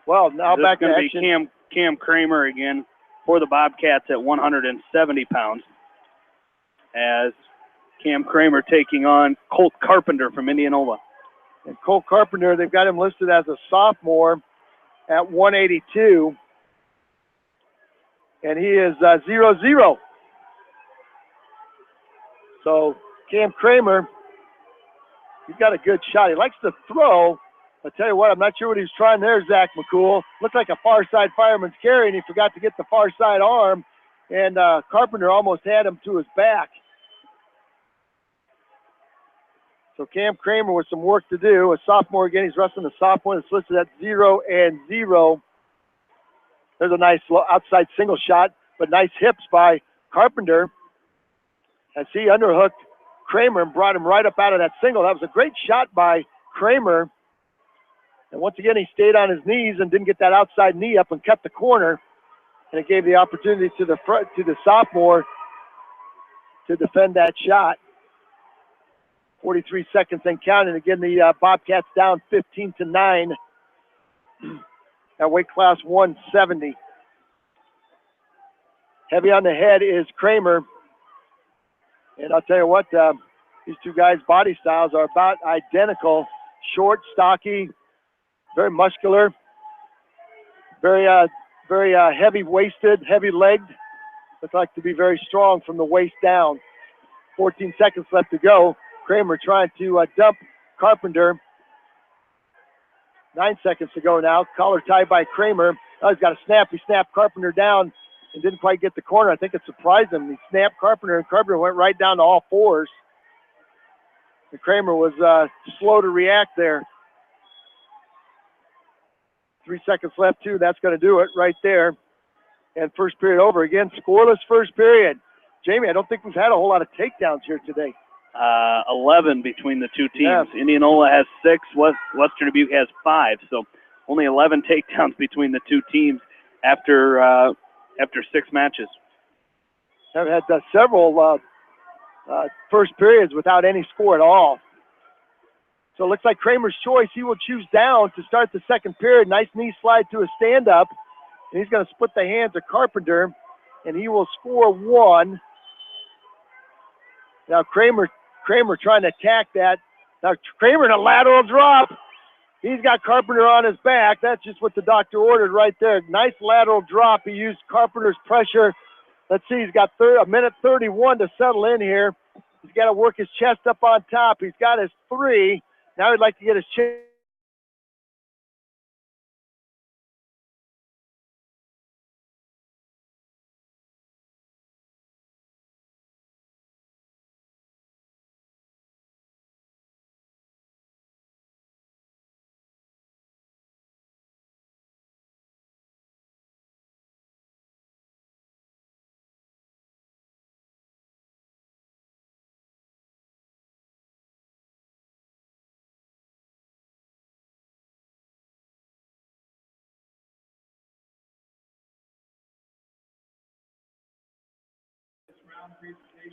Well, now this back to action. action. Be Cam Kramer again for the Bobcats at 170 pounds. As Cam Kramer taking on Colt Carpenter from Indianola. And Colt Carpenter, they've got him listed as a sophomore at 182. And he is 0-0. So Cam Kramer, he's got a good shot. He likes to throw. I'll tell you what, I'm not sure what he was trying there, Zach McCool. Looked like a far side fireman's carry, and he forgot to get the far side arm. And Carpenter almost had him to his back. So Cam Kramer with some work to do. A sophomore again. He's wrestling a sophomore that's listed at 0-0. There's a nice outside single shot, but nice hips by Carpenter. And see, underhooked Kramer and brought him right up out of that single. That was a great shot by Kramer. And once again, he stayed on his knees and didn't get that outside knee up and cut the corner. And it gave the opportunity to the sophomore to defend that shot. 43 seconds and counting. Again, the Bobcats down 15-9 at weight class 170. Heavy on the head is Kramer. And I'll tell you what, these two guys' body styles are about identical. Short, stocky, very muscular, very heavy-waisted, heavy-legged. Look like to be very strong from the waist down. 14 seconds left to go. Kramer trying to dump Carpenter. 9 seconds to go now. Collar tied by Kramer. Oh, he's got a snap. He snapped Carpenter down and didn't quite get the corner. I think it surprised him. He snapped Carpenter, and Carpenter went right down to all fours. And Kramer was slow to react there. 3 seconds left, too. That's going to do it right there. And first period over. Again, scoreless first period. Jamie, I don't think we've had a whole lot of takedowns here today. 11 between the two teams. Yeah. Indianola has 6. Western Dubuque has 5. So only 11 takedowns between the two teams after 6 matches. I've had several first periods without any score at all. So it looks like Kramer's choice. He will choose down to start the second period. Nice knee slide to a stand-up. And he's going to split the hands of Carpenter, and he will score 1. Now Kramer trying to attack that. Now Kramer in a lateral drop. He's got Carpenter on his back. That's just what the doctor ordered right there. Nice lateral drop. He used Carpenter's pressure. Let's see, he's got a minute 31 to settle in here. He's got to work his chest up on top. He's got his 3. Now he'd like to get his chin.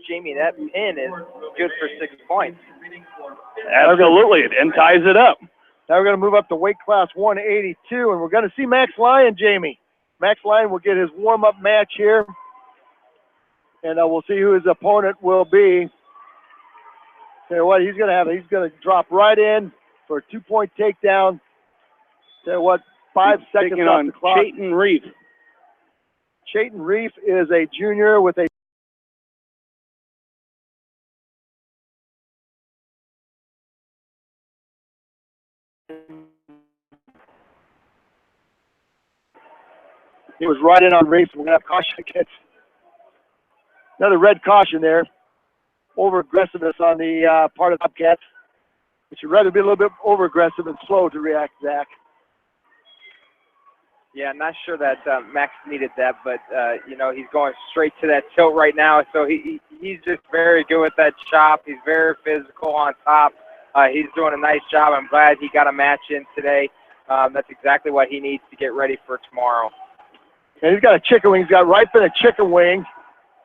Jamie, that pin is good for 6 points. Absolutely, and ties it up. Now we're going to move up to weight class 182, and we're going to see Max Lyon, Jamie. Max Lyon will get his warm-up match here, and we'll see who his opponent will be. Tell you what, he's going to drop right in for a 2-point takedown. Tell you what, 5 seconds Taking off on the clock. Chayton Reef. Chayton Reef is a junior with a He was right in on Reef. We're going to have caution against another red caution there. Over aggressiveness on the part of the Bobcats. It should rather be a little bit over aggressive and slow to react, Zach. Yeah, I'm not sure that Max needed that, but, he's going straight to that tilt right now. So he's just very good with that chop. He's very physical on top. He's doing a nice job. I'm glad he got a match in today. That's exactly what he needs to get ready for tomorrow. And he's got a chicken wing. He's got right in a chicken wing.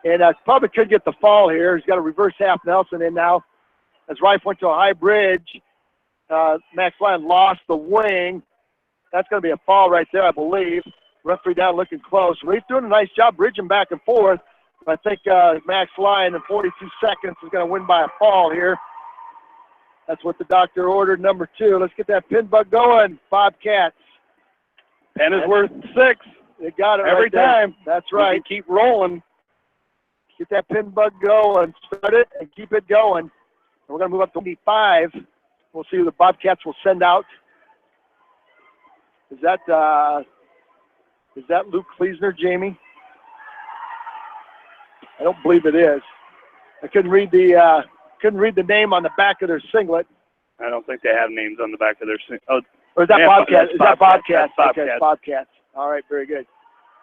And probably could get the fall here. He's got a reverse half Nelson in now. As Rife went to a high bridge, Max Lyon lost the wing. That's going to be a fall right there, I believe. Referee down looking close. Reef doing a nice job bridging back and forth. I think Max Lyon in 42 seconds is going to win by a fall here. That's what the doctor ordered, number 2. Let's get that pin bug going, Bobcats. Pen is worth 6. They got it every right there. time. That's right. Keep rolling. Get that pin bug going. Start it and keep it going. And we're going to move up to 25. We'll see who the Bobcats will send out. Is that Luke Kleesner, Jamie? I don't believe it is. I couldn't read the name on the back of their singlet. I don't think they have names on the back of their singlet. Oh, or is that Bobcats? Is that Bobcats? Bobcats. Okay, Bobcats. All right, very good.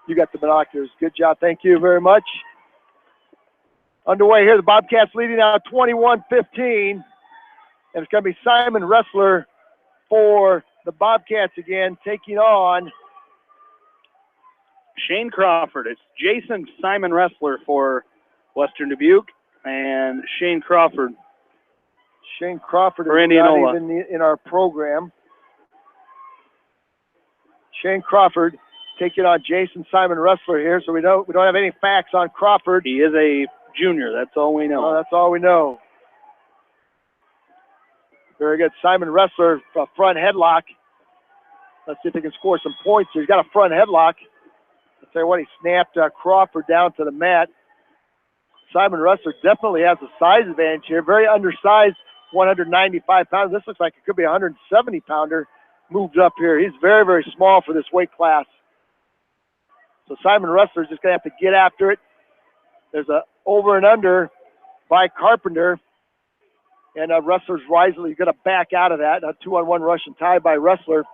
You got the binoculars. Good job. Thank you very much. Underway here, the Bobcats leading now 21-15. And it's going to be Simon Ressler for the Bobcats again, taking on Shane Crawford. It's Jason Simon Ressler for Western Dubuque and Shane Crawford. Shane Crawford for is Indianola. not even in our program. Shane Crawford taking on Jason Simon Ressler here, so we don't have any facts on Crawford. He is a junior. That's all we know. Oh, that's all we know. Very good. Simon Ressler, front headlock. Let's see if he can score some points. He's got a front headlock. I'll tell you what, he snapped Crawford down to the mat. Simon Ressler definitely has a size advantage here. Very undersized, 195 pounds. This looks like it could be a 170-pounder. moved up here. He's very, very small for this weight class. So Simon Ressler's just going to have to get after it. There's a over and under by Carpenter. And Ressler's Risley going to back out of that. A 2-on-1 Russian tie by Ressler.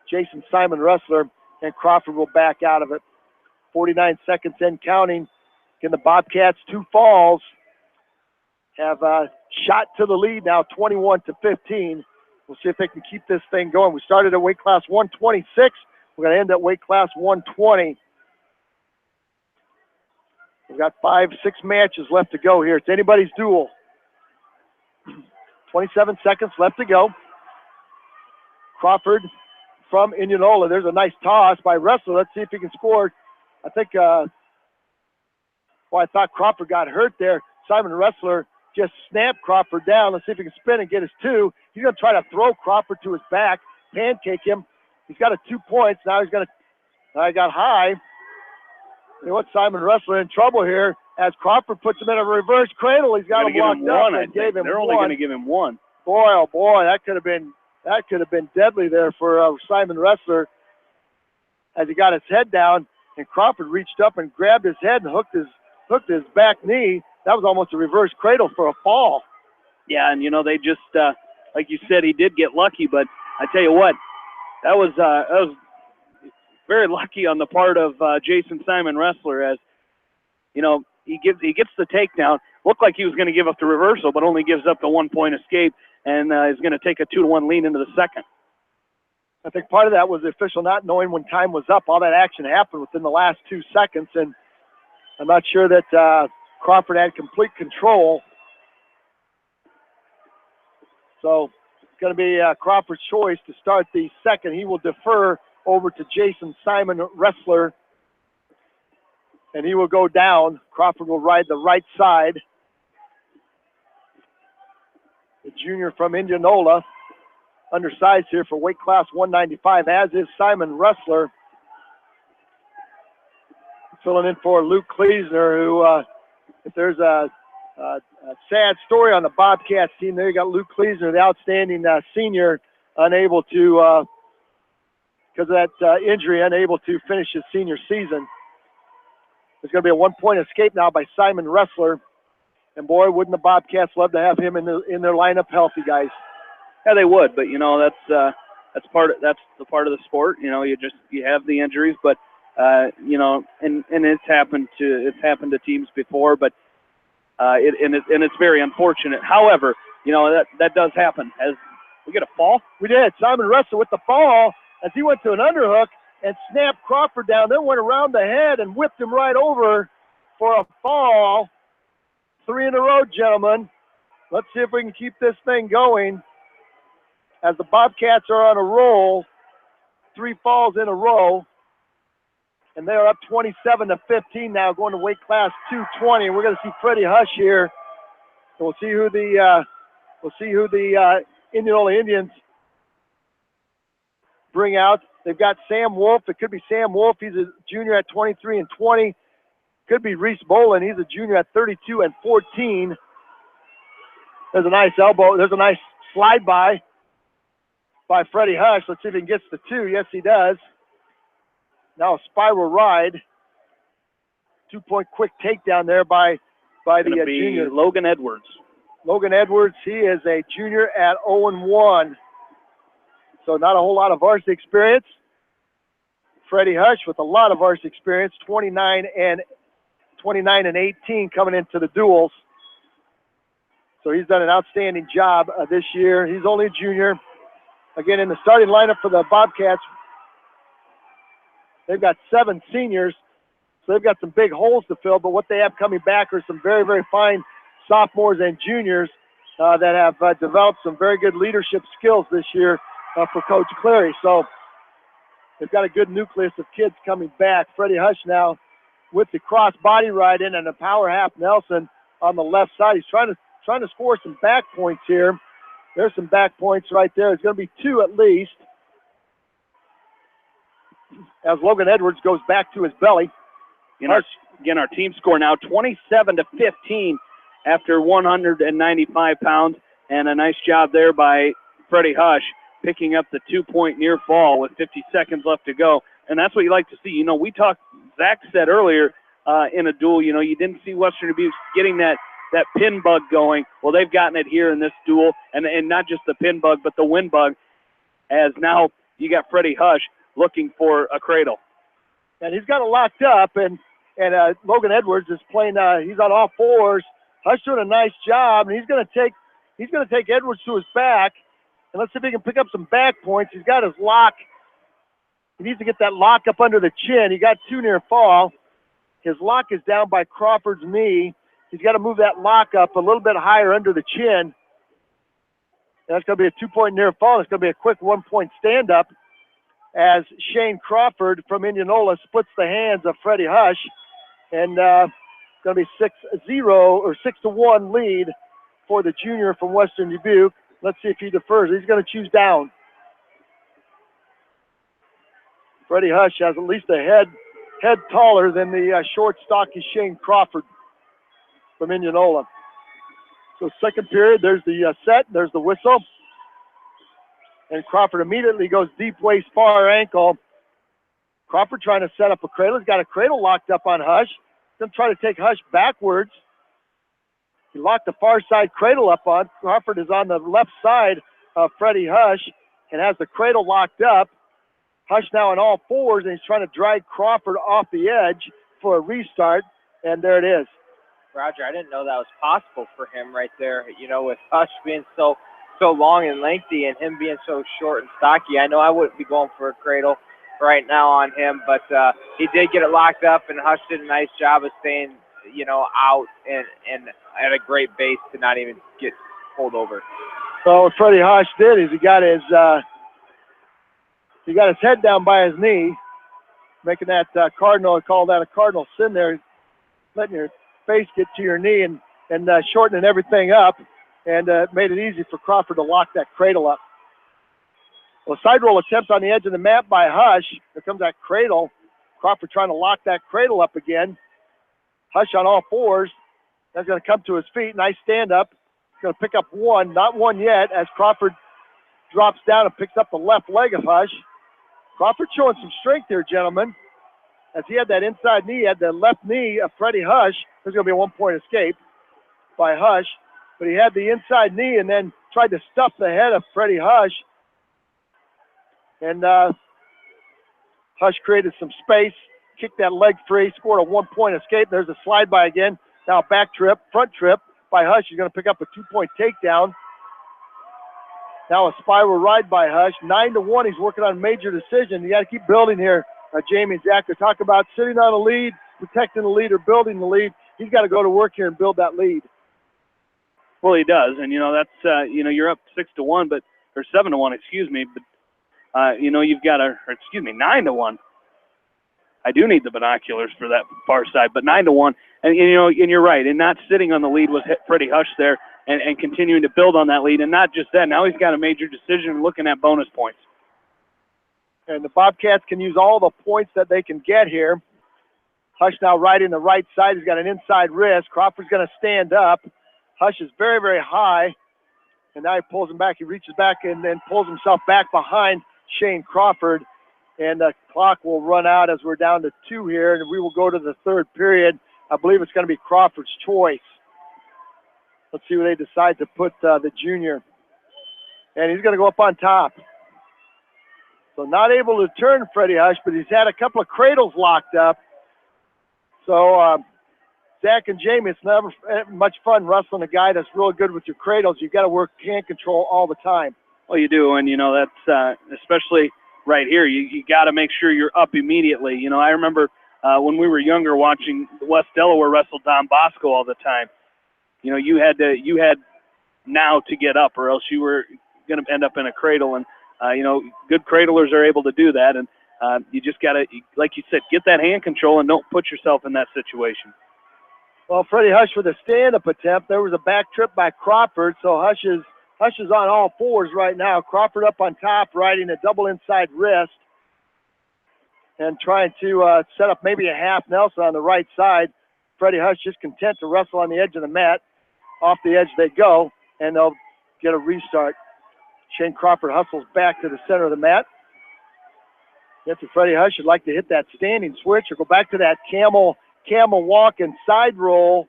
Jason Simon Ressler. And Crawford will back out of it. 49 seconds in counting. Again, the Bobcats, 2 falls, have shot to the lead now, 21-15. We'll see if they can keep this thing going. We started at weight class 126. We're going to end at weight class 120. We've got 5-6 matches left to go here. It's anybody's duel. 27 seconds left to go. Crawford from Indianola. There's a nice toss by Ressler. Let's see if he can score. I think, I thought Crawford got hurt there. Simon Ressler just snapped Crawford down. Let's see if he can spin and get his 2. He's going to try to throw Crawford to his back, pancake him. He's got 2 points. Now he's going to, I got high. You know what, Simon Ressler in trouble here as Crawford puts him in a reverse cradle. He's got him locked up and gave him They're only going to give him 1. Boy, oh boy, that could have been deadly there for Simon Ressler as he got his head down, and Crawford reached up and grabbed his head and hooked his back knee. That was almost a reverse cradle for a fall. Yeah, and they just like you said, he did get lucky, but I tell you what, that was very lucky on the part of Jason Simon Ressler, as he gets the takedown. Looked like he was going to give up the reversal, but only gives up the 1-point escape, and is going to take a 2-1 lead into the second. I think part of that was the official not knowing when time was up. All that action happened within the last 2 seconds, and I'm not sure that Crawford had complete control. So it's going to be Crawford's choice to start the second. He will defer over to Jason Simon Ressler, and he will go down. Crawford will ride the right side. The junior from Indianola, undersized here for weight class 195, as is Simon Ressler. Filling in for Luke Kleesner, who, if there's a sad story on the Bobcats team, there you got Luke Kleesner, the outstanding senior, unable to, because of that injury, unable to finish his senior season. There's going to be a 1-point escape now by Simon Ressler. And boy, wouldn't the Bobcats love to have him in their lineup healthy, guys. Yeah, they would, but that's the part of the sport. You have the injuries, but and it's happened to teams before, but it's very unfortunate. However, that does happen. As we get a fall, we did. Simon Ressler with the fall as he went to an underhook and snapped Crawford down, then went around the head and whipped him right over for a fall. 3 in a row, gentlemen. Let's see if we can keep this thing going as the Bobcats are on a roll. 3 falls in a row, and they're up 27-15 now, going to weight class 220. We're going to see Freddie Hush here, and we'll see who the Indianola Indians bring out. They've got Sam Wolf. It could be Sam Wolf. He's a junior at 23-20. Could be Reese Bolin. He's a junior at 32-14. There's a nice elbow. There's a nice slide by Freddie Hush. Let's see if he gets the 2. Yes, he does. Now a spiral ride. 2-point quick takedown there by the junior. Logan Edwards. Logan Edwards, he is a junior at 0-1. So not a whole lot of varsity experience. Freddie Hush with a lot of varsity experience, 29 and 18 coming into the duels. So he's done an outstanding job this year. He's only a junior. Again, in the starting lineup for the Bobcats, they've got 7 seniors, so they've got some big holes to fill, but what they have coming back are some very, very fine sophomores and juniors that have developed some very good leadership skills this year for Coach Cleary. So they've got a good nucleus of kids coming back. Freddie Hush now with the cross body ride in and a power half Nelson on the left side. He's trying to score some back points here. There's some back points right there. It's going to be 2 at least. As Logan Edwards goes back to his belly. Our team score now 27-15 after 195 pounds, and a nice job there by Freddie Hush. picking up the 2-point near fall with 50 seconds left to go. And that's what you like to see. You know, Zach said earlier in a duel, you know, you didn't see Western Dubuque getting that pin bug going. Well, they've gotten it here in this duel, and not just the pin bug, but the win bug, as now you got Freddie Hush looking for a cradle. And he's got it locked up, and Logan Edwards is playing. He's on all fours. Hush doing a nice job, and he's going to take Edwards to his back, and let's see if he can pick up some back points. He's got his lock. He needs to get that lock up under the chin. He got 2 near fall. His lock is down by Crawford's knee. He's got to move that lock up a little bit higher under the chin. That's going to be a 2-point near fall. It's going to be a quick 1-point stand-up as Shane Crawford from Indianola splits the hands of Freddie Hush. And it's going to be 6-0 or 6-1 lead for the junior from Western Dubuque. Let's see if he defers. He's going to choose down. Freddie Hush has at least a head taller than the short, stocky Shane Crawford from Indianola. So second period, there's the set, there's the whistle. And Crawford immediately goes deep waist, far ankle. Crawford trying to set up a cradle. He's got a cradle locked up on Hush. He's going to try to take Hush backwards. He locked the far side cradle up on. Crawford is on the left side of Freddie Hush and has the cradle locked up. Hush now on all fours, and he's trying to drag Crawford off the edge for a restart, and there it is. Roger, I didn't know that was possible for him right there. You know, with Hush being so long and lengthy and him being so short and stocky, I know I wouldn't be going for a cradle right now on him, but he did get it locked up, and Hush did a nice job of staying, you know, out and at a great base to not even get pulled over. So what Freddie Hush did is he got his head down by his knee, making that cardinal, call that a cardinal sin there, letting your face get to your knee and shortening everything up, and made it easy for Crawford to lock that cradle up. Well, side roll attempt on the edge of the mat by Hush. Here comes that cradle. Crawford trying to lock that cradle up again. Hush on all fours. That's going to come to his feet. Nice stand up. He's going to pick up one. Not one yet as Crawford drops down and picks up the left leg of Hush. Crawford showing some strength here, gentlemen. As he had that inside knee, had the left knee of Freddie Hush. There's going to be a 1-point escape by Hush. But he had the inside knee and then tried to stuff the head of Freddie Hush. And Hush created some space, kicked that leg free, scored a 1-point escape. There's a slide by again. Now back trip, front trip by Hush. He's going to pick up a 2-point takedown. Now a spiral ride by Hush. 9-1. He's working on a major decision. You got to keep building here. Jamie and Zach, they talk about sitting on a lead, protecting the lead, or building the lead. He's got to go to work here and build that lead. Well, he does, and you know that's you know, you're up 6-1, or 7-1, excuse me, but you know, you've got 9-1. I do need the binoculars for that far side, but 9-1, and you know, and you're right, and not sitting on the lead was Freddie Hush there, and continuing to build on that lead, and not just that. Now he's got a major decision, looking at bonus points. And the Bobcats can use all the points that they can get here. Hush now riding the right side. He's got an inside wrist. Crawford's going to stand up. Hush is very, very high. And now he pulls him back. He reaches back and then pulls himself back behind Shane Crawford. And the clock will run out as we're down to 2 here. And we will go to the third period. I believe it's going to be Crawford's choice. Let's see where they decide to put the junior. And he's going to go up on top. So not able to turn Freddie Hush, but he's had a couple of cradles locked up. So Zach and Jamie, it's never much fun wrestling a guy that's real good with your cradles. You've got to work hand control all the time. Well, you do, and you know that's especially right here. You got to make sure you're up immediately. You know, I remember when we were younger watching West Delaware wrestle Don Bosco all the time. You know, you had now to get up, or else you were going to end up in a cradle. And you know, good cradlers are able to do that, and you just got to, like you said, get that hand control and don't put yourself in that situation. Well, Freddie Hush with a stand-up attempt. There was a back trip by Crawford, so Hush is on all fours right now. Crawford up on top, riding a double inside wrist and trying to set up maybe a half Nelson on the right side. Freddie Hush just content to wrestle on the edge of the mat. Off the edge they go, and they'll get a restart. Shane Crawford hustles back to the center of the mat. Gets to Freddie Hush. Would like to hit that standing switch or go back to that camel walk and side roll.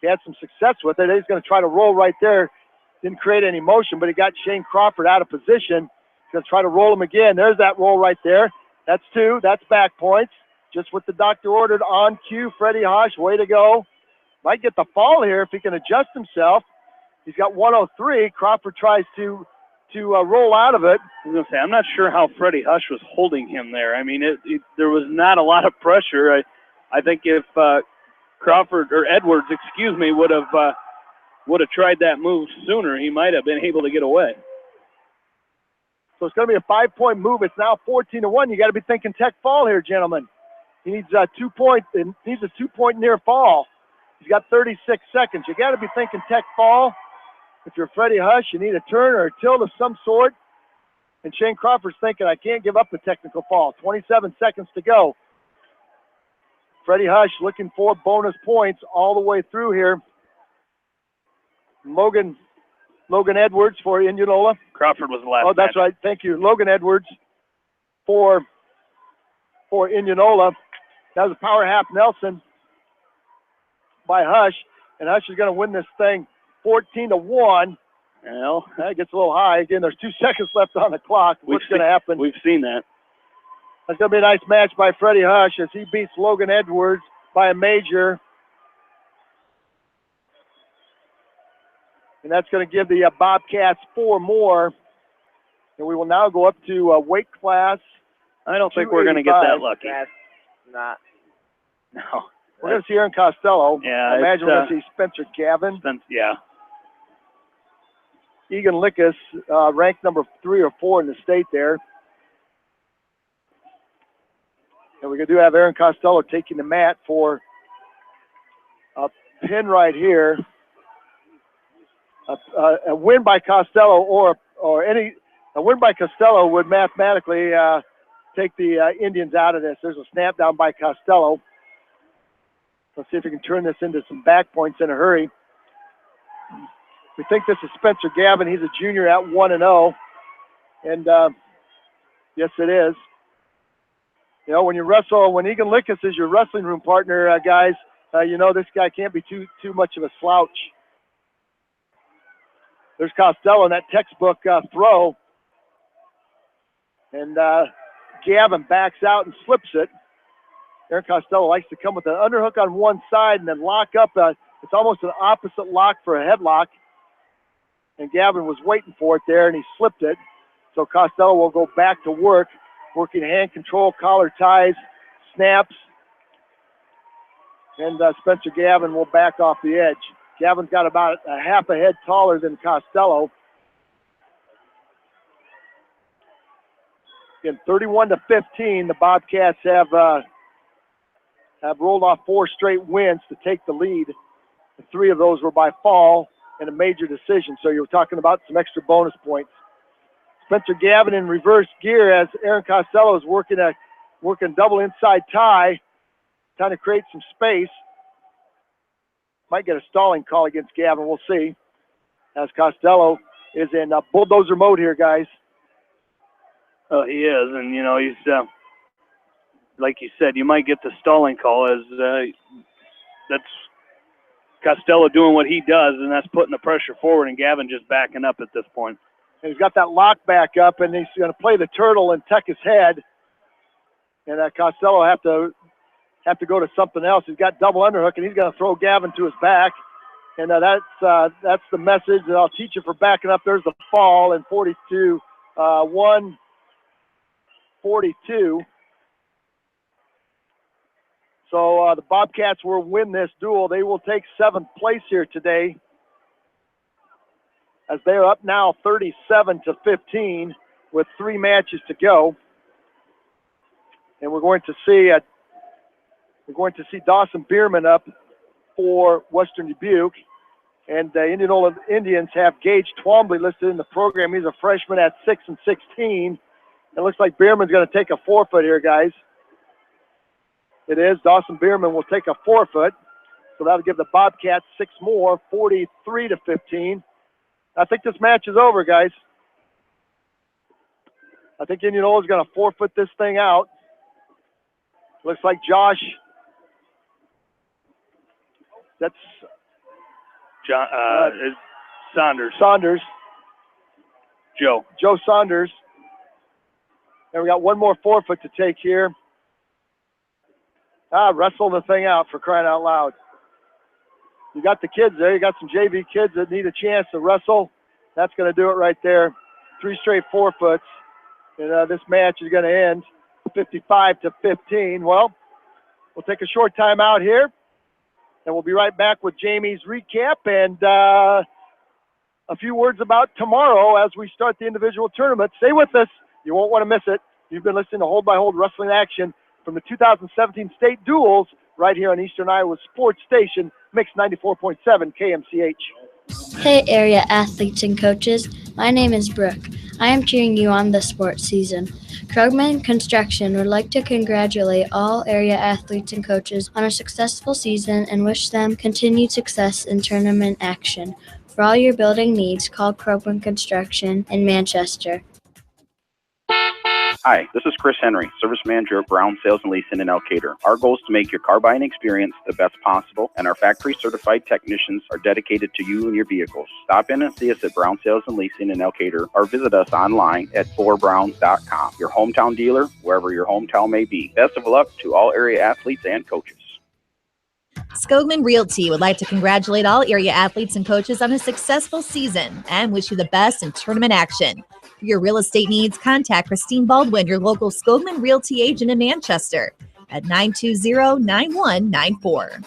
He had some success with it. He's going to try to roll right there. Didn't create any motion, but he got Shane Crawford out of position. He's going to try to roll him again. There's that roll right there. That's 2. That's back points. Just what the doctor ordered on cue. Freddie Hush, way to go. Might get the fall here if he can adjust himself. He's got 103. Crawford tries to roll out of it. I was going to say, I'm not sure how Freddie Hush was holding him there. I mean, there was not a lot of pressure. I think if Crawford or Edwards, would have tried that move sooner, he might have been able to get away. So it's going to be a 5-point move. It's now 14-1. You got to be thinking tech fall here, gentlemen. He needs a 2-point. Needs a 2-point near fall. He's got 36 seconds. You got to be thinking tech fall. If you're Freddie Hush, you need a turn or a tilt of some sort. And Shane Crawford's thinking, I can't give up a technical fall. 27 seconds to go. Freddie Hush looking for bonus points all the way through here. Logan Edwards for Indianola. Crawford was the last. Oh, that's match. right. Thank you. Logan Edwards for Indianola. That was a power half Nelson by Hush. And Hush is going to win this thing 14-1. Well, that gets a little high. Again, there's 2 seconds left on the clock. What's going to happen? We've seen that. That's going to be a nice match by Freddie Hush as he beats Logan Edwards by a major. And that's going to give the Bobcats 4 more. And we will now go up to weight class. I don't think we're going to get that lucky. That's not. No. We're going to see Aaron Costello. Yeah, I imagine we're going to see Spencer Gavin. Yeah. Egan Lickus, ranked number 3 or 4 in the state there. And we do have Aaron Costello taking the mat for a pin right here. A win by Costello or a win by Costello would mathematically take the Indians out of this. There's a snap down by Costello. Let's see if we can turn this into some back points in a hurry. We think this is Spencer Gavin. He's a junior at 1-0. And yes, it is. You know, when you wrestle, when Egan Lickus is your wrestling room partner, guys, you know this guy can't be too much of a slouch. There's Costello in that textbook throw. And Gavin backs out and slips it. Aaron Costello likes to come with an underhook on one side and then lock up. It's almost an opposite lock for a headlock. And Gavin was waiting for it there, and he slipped it. So Costello will go back to work, working hand control, collar ties, snaps. And Spencer Gavin will back off the edge. Gavin's got about a half a head taller than Costello. Again, 31-15, the Bobcats have rolled off 4 straight wins to take the lead. 3 of those were by fall and a major decision. So you're talking about some extra bonus points. Spencer Gavin in reverse gear as Aaron Costello is working double inside tie, trying to create some space. Might get a stalling call against Gavin. We'll see. As Costello is in bulldozer mode here, guys. Oh, he is, and you know he's like you said, you might get the stalling call as that's Costello doing what he does, and that's putting the pressure forward, and Gavin just backing up at this point. And he's got that lock back up, and he's going to play the turtle and tuck his head. And Costello have to go to something else. He's got double underhook, and he's going to throw Gavin to his back. And that's the message that I'll teach you for backing up. There's the fall, and 42, 1-42. So the Bobcats will win this duel. They will take 7th place here today, as they are up now 37-15 with 3 matches to go. And we're going to see Dawson Bierman up for Western Dubuque. And the Indianola Indians have Gage Twombly listed in the program. He's a freshman at 6-16. It looks like Bierman's going to take a forfeit here, guys. It is. Dawson Bierman will take a forfeit. So that'll give the Bobcats 6 more, 43-15. I think this match is over, guys. I think Indianola's going to forfeit this thing out. Looks like Josh. That's John, Saunders. Saunders. Joe Saunders. And we got one more forfeit to take here. Wrestle the thing out, for crying out loud. You got the kids there. You got some JV kids that need a chance to wrestle. That's going to do it right there. 3 straight forfeits. And this match is going to end 55-15. Well, we'll take a short time out here. And we'll be right back with Jamie's recap and a few words about tomorrow as we start the individual tournament. Stay with us. You won't want to miss it. You've been listening to Hold by Hold Wrestling Action from the 2017 state duels right here on Eastern Iowa Sports Station, Mix 94.7 KMCH. Hey area athletes and coaches, my name is Brooke. I am cheering you on this sports season. Krugman Construction would like to congratulate all area athletes and coaches on a successful season and wish them continued success in tournament action. For all your building needs, call Krugman Construction in Manchester. Hi, this is Chris Henry, Service Manager at Brown Sales and Leasing in Elkader. Our goal is to make your car buying experience the best possible, and our factory-certified technicians are dedicated to you and your vehicles. Stop in and see us at Brown Sales and Leasing in Elkader, or visit us online at forbrowns.com. Your hometown dealer, wherever your hometown may be. Best of luck to all area athletes and coaches. Skogman Realty would like to congratulate all area athletes and coaches on a successful season and wish you the best in tournament action. For your real estate needs, contact Christine Baldwin, your local Skogman Realty agent in Manchester at 920-9194.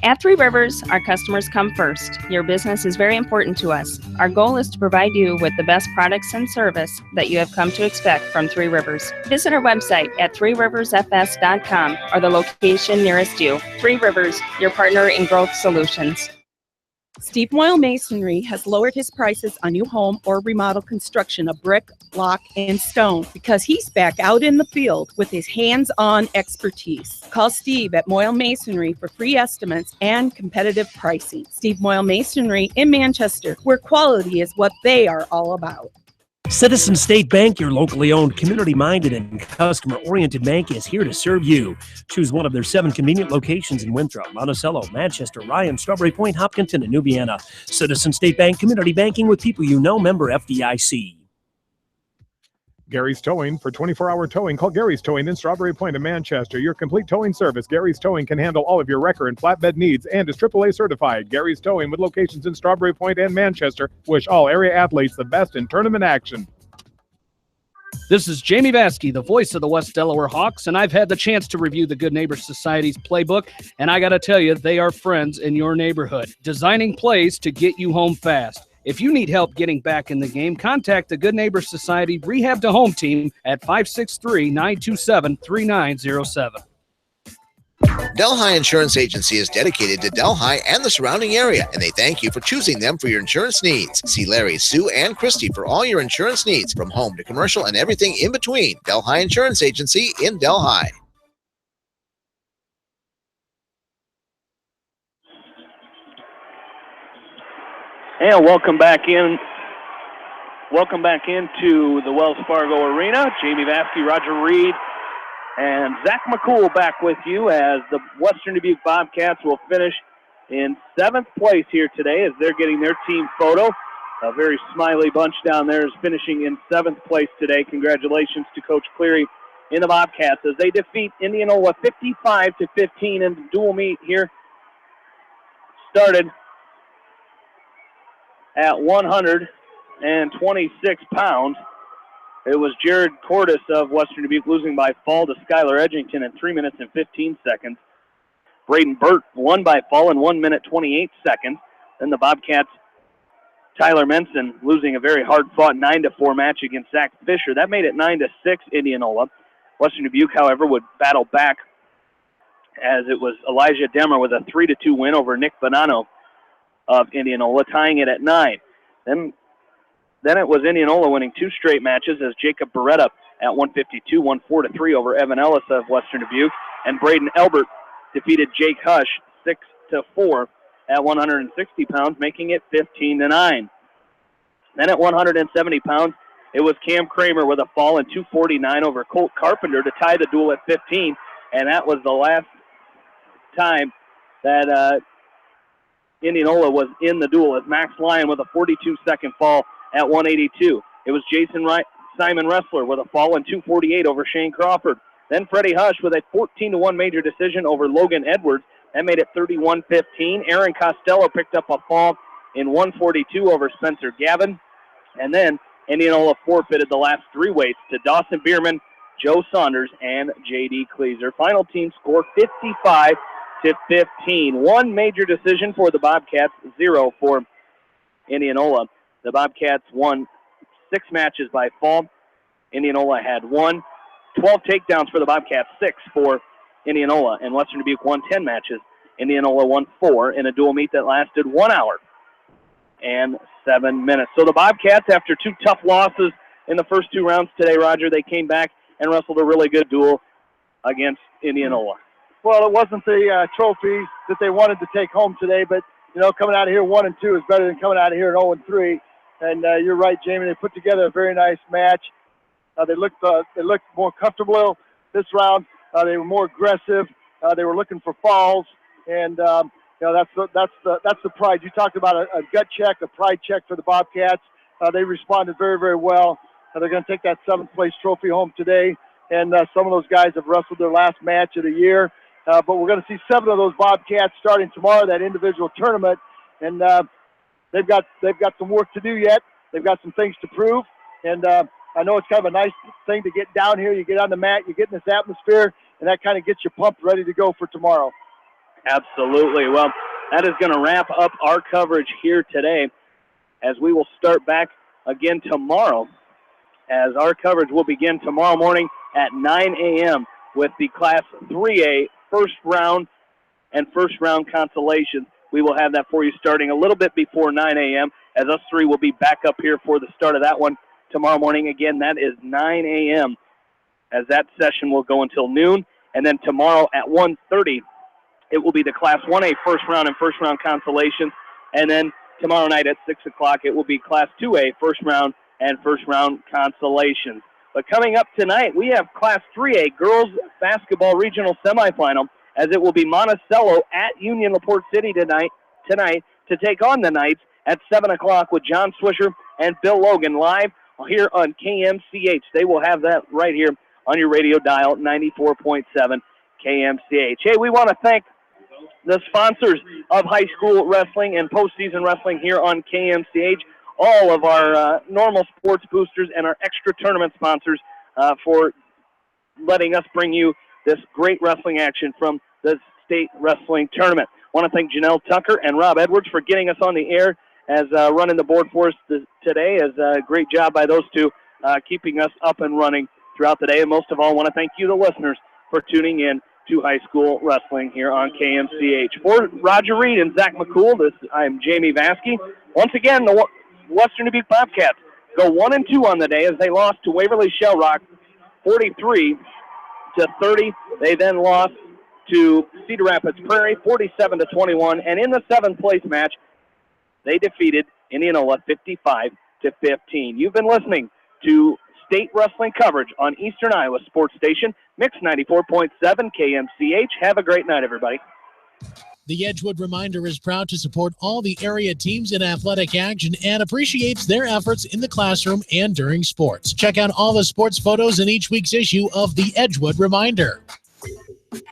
At Three Rivers, our customers come first. Your business is very important to us. Our goal is to provide you with the best products and service that you have come to expect from Three Rivers. Visit our website at threeriversfs.com or the location nearest you. Three Rivers, your partner in growth solutions. Steve Moyle Masonry has lowered his prices on new home or remodel construction of brick, block, and stone because he's back out in the field with his hands-on expertise. Call Steve at Moyle Masonry for free estimates and competitive pricing. Steve Moyle Masonry in Manchester, where quality is what they are all about. Citizen State Bank, your locally owned, community-minded, and customer-oriented bank, is here to serve you. Choose one of their 7 convenient locations in Winthrop, Monticello, Manchester, Ryan, Strawberry Point, Hopkinton, and New Vienna. Citizen State Bank, community banking with people you know, member FDIC. Gary's Towing. For 24-hour towing, call Gary's Towing in Strawberry Point in Manchester. Your complete towing service. Gary's Towing can handle all of your wrecker and flatbed needs and is AAA certified. Gary's Towing, with locations in Strawberry Point and Manchester, wish all area athletes the best in tournament action. This is Jamie Vaskey, the voice of the West Delaware Hawks, and I've had the chance to review the Good Neighbor Society's playbook, and I got to tell you, they are friends in your neighborhood, designing plays to get you home fast. If you need help getting back in the game, contact the Good Neighbor Society Rehab to Home team at 563-927-3907. Delhi Insurance Agency is dedicated to Delhi and the surrounding area, and they thank you for choosing them for your insurance needs. See Larry, Sue, and Christy for all your insurance needs, from home to commercial and everything in between. Delhi Insurance Agency in Delhi. And welcome back in. Welcome back into the Wells Fargo Arena. Jamie Vaskey, Roger Reed, and Zach McCool back with you as the Western Dubuque Bobcats will finish in 7th place here today as they're getting their team photo. A very smiley bunch down there is finishing in 7th place today. Congratulations to Coach Cleary in the Bobcats as they defeat Indianola 55-15 in the dual meet here. Started at 126 pounds. It was Jared Cordes of Western Dubuque losing by fall to Skylar Edgington in 3 minutes and 15 seconds. Braden Burt won by fall in 1 minute 28 seconds. Then the Bobcats, Tyler Menson losing a very hard-fought 9-4 match against Zach Fisher. That made it 9-6 Indianola. Western Dubuque, however, would battle back as it was Elijah Demmer with a 3-2 win over Nick Bonanno of Indianola, tying it at 9. Then it was Indianola winning 2 straight matches as Jacob Beretta at 152 won 4-3 over Evan Ellis of Western Dubuque, and Braden Elbert defeated Jake Hush 6-4 at 160 pounds, making it 15-9. Then at 170 pounds, it was Cam Kramer with a fall in 2:49 over Colt Carpenter to tie the duel at 15, and that was the last time that Indianola was in the duel, as Max Lyon with a 42-second fall at 182. It was Simon Ressler with a fall in 2:48 over Shane Crawford. Then Freddie Hush with a 14-1 major decision over Logan Edwards. That made it 31-15. Aaron Costello picked up a fall in 1:42 over Spencer Gavin. And then Indianola forfeited the last three weights to Dawson Bierman, Joe Saunders, and J.D. Kleeser. Final team score 55-15. One major decision for the Bobcats, 0 for Indianola. The Bobcats won 6 matches by fall. Indianola had 1. 12 takedowns for the Bobcats, 6 for Indianola. And Western Dubuque won 10 matches. Indianola won 4 in a dual meet that lasted 1 hour and 7 minutes. So the Bobcats, after 2 tough losses in the first 2 rounds today, Roger, they came back and wrestled a really good duel against Indianola. Well, it wasn't the trophy that they wanted to take home today, but, coming out of here 1-2 is better than coming out of here at 0-3. And you're right, Jamie, they put together a very nice match. They looked more comfortable this round. They were more aggressive. They were looking for falls, and that's the pride. You talked about a gut check, a pride check for the Bobcats. They responded very, very well. They're going to take that 7th place trophy home today, and some of those guys have wrestled their last match of the year. But we're going to see 7 of those Bobcats starting tomorrow, that individual tournament, and they've got some work to do yet. They've got some things to prove, and I know it's kind of a nice thing to get down here. You get on the mat, you get in this atmosphere, and that kind of gets you pumped, ready to go for tomorrow. Absolutely. Well, that is going to wrap up our coverage here today, as we will start back again tomorrow, as our coverage will begin tomorrow morning at 9 a.m. with the Class 3A first round and first round consolation. We will have that for you starting a little bit before 9 a.m. as us three will be back up here for the start of that one tomorrow morning. Again, that is 9 a.m. as that session will go until noon. And then tomorrow at 1:30, it will be the Class 1A first round and first round consolations. And then tomorrow night at 6 o'clock, it will be Class 2A first round and first round consolations. But coming up tonight, we have Class 3A girls basketball regional semifinal, as it will be Monticello at Union LaPorte City tonight to take on the Knights at 7 o'clock with John Swisher and Bill Logan live here on KMCH. They will have that right here on your radio dial, 94.7 KMCH. Hey, we want to thank the sponsors of high school wrestling and postseason wrestling here on KMCH, all of our normal sports boosters and our extra tournament sponsors for letting us bring you this great wrestling action from the state wrestling tournament. I want to thank Janelle Tucker and Rob Edwards for getting us on the air as running the board for us today. As a great job by those two keeping us up and running throughout the day. And most of all, I want to thank you, the listeners, for tuning in to high school wrestling here on KMCH. For Roger Reed and Zach McCool, I'm Jamie Vaskey. Once again, the Western Dubuque Bobcats go 1-2 on the day as they lost to Waverly Shell Rock 43-30. They then lost to Cedar Rapids Prairie 47-21, and in the 7th place match, they defeated Indianola 55-15. You've been listening to state wrestling coverage on Eastern Iowa Sports Station, Mix 94.7 KMCH. Have a great night, everybody. The Edgewood Reminder is proud to support all the area teams in athletic action and appreciates their efforts in the classroom and during sports. Check out all the sports photos in each week's issue of the Edgewood Reminder.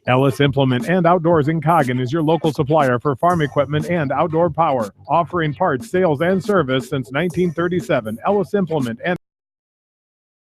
Ellis Implement and Outdoors in Coggin is your local supplier for farm equipment and outdoor power, offering parts, sales, and service since 1937. Ellis Implement and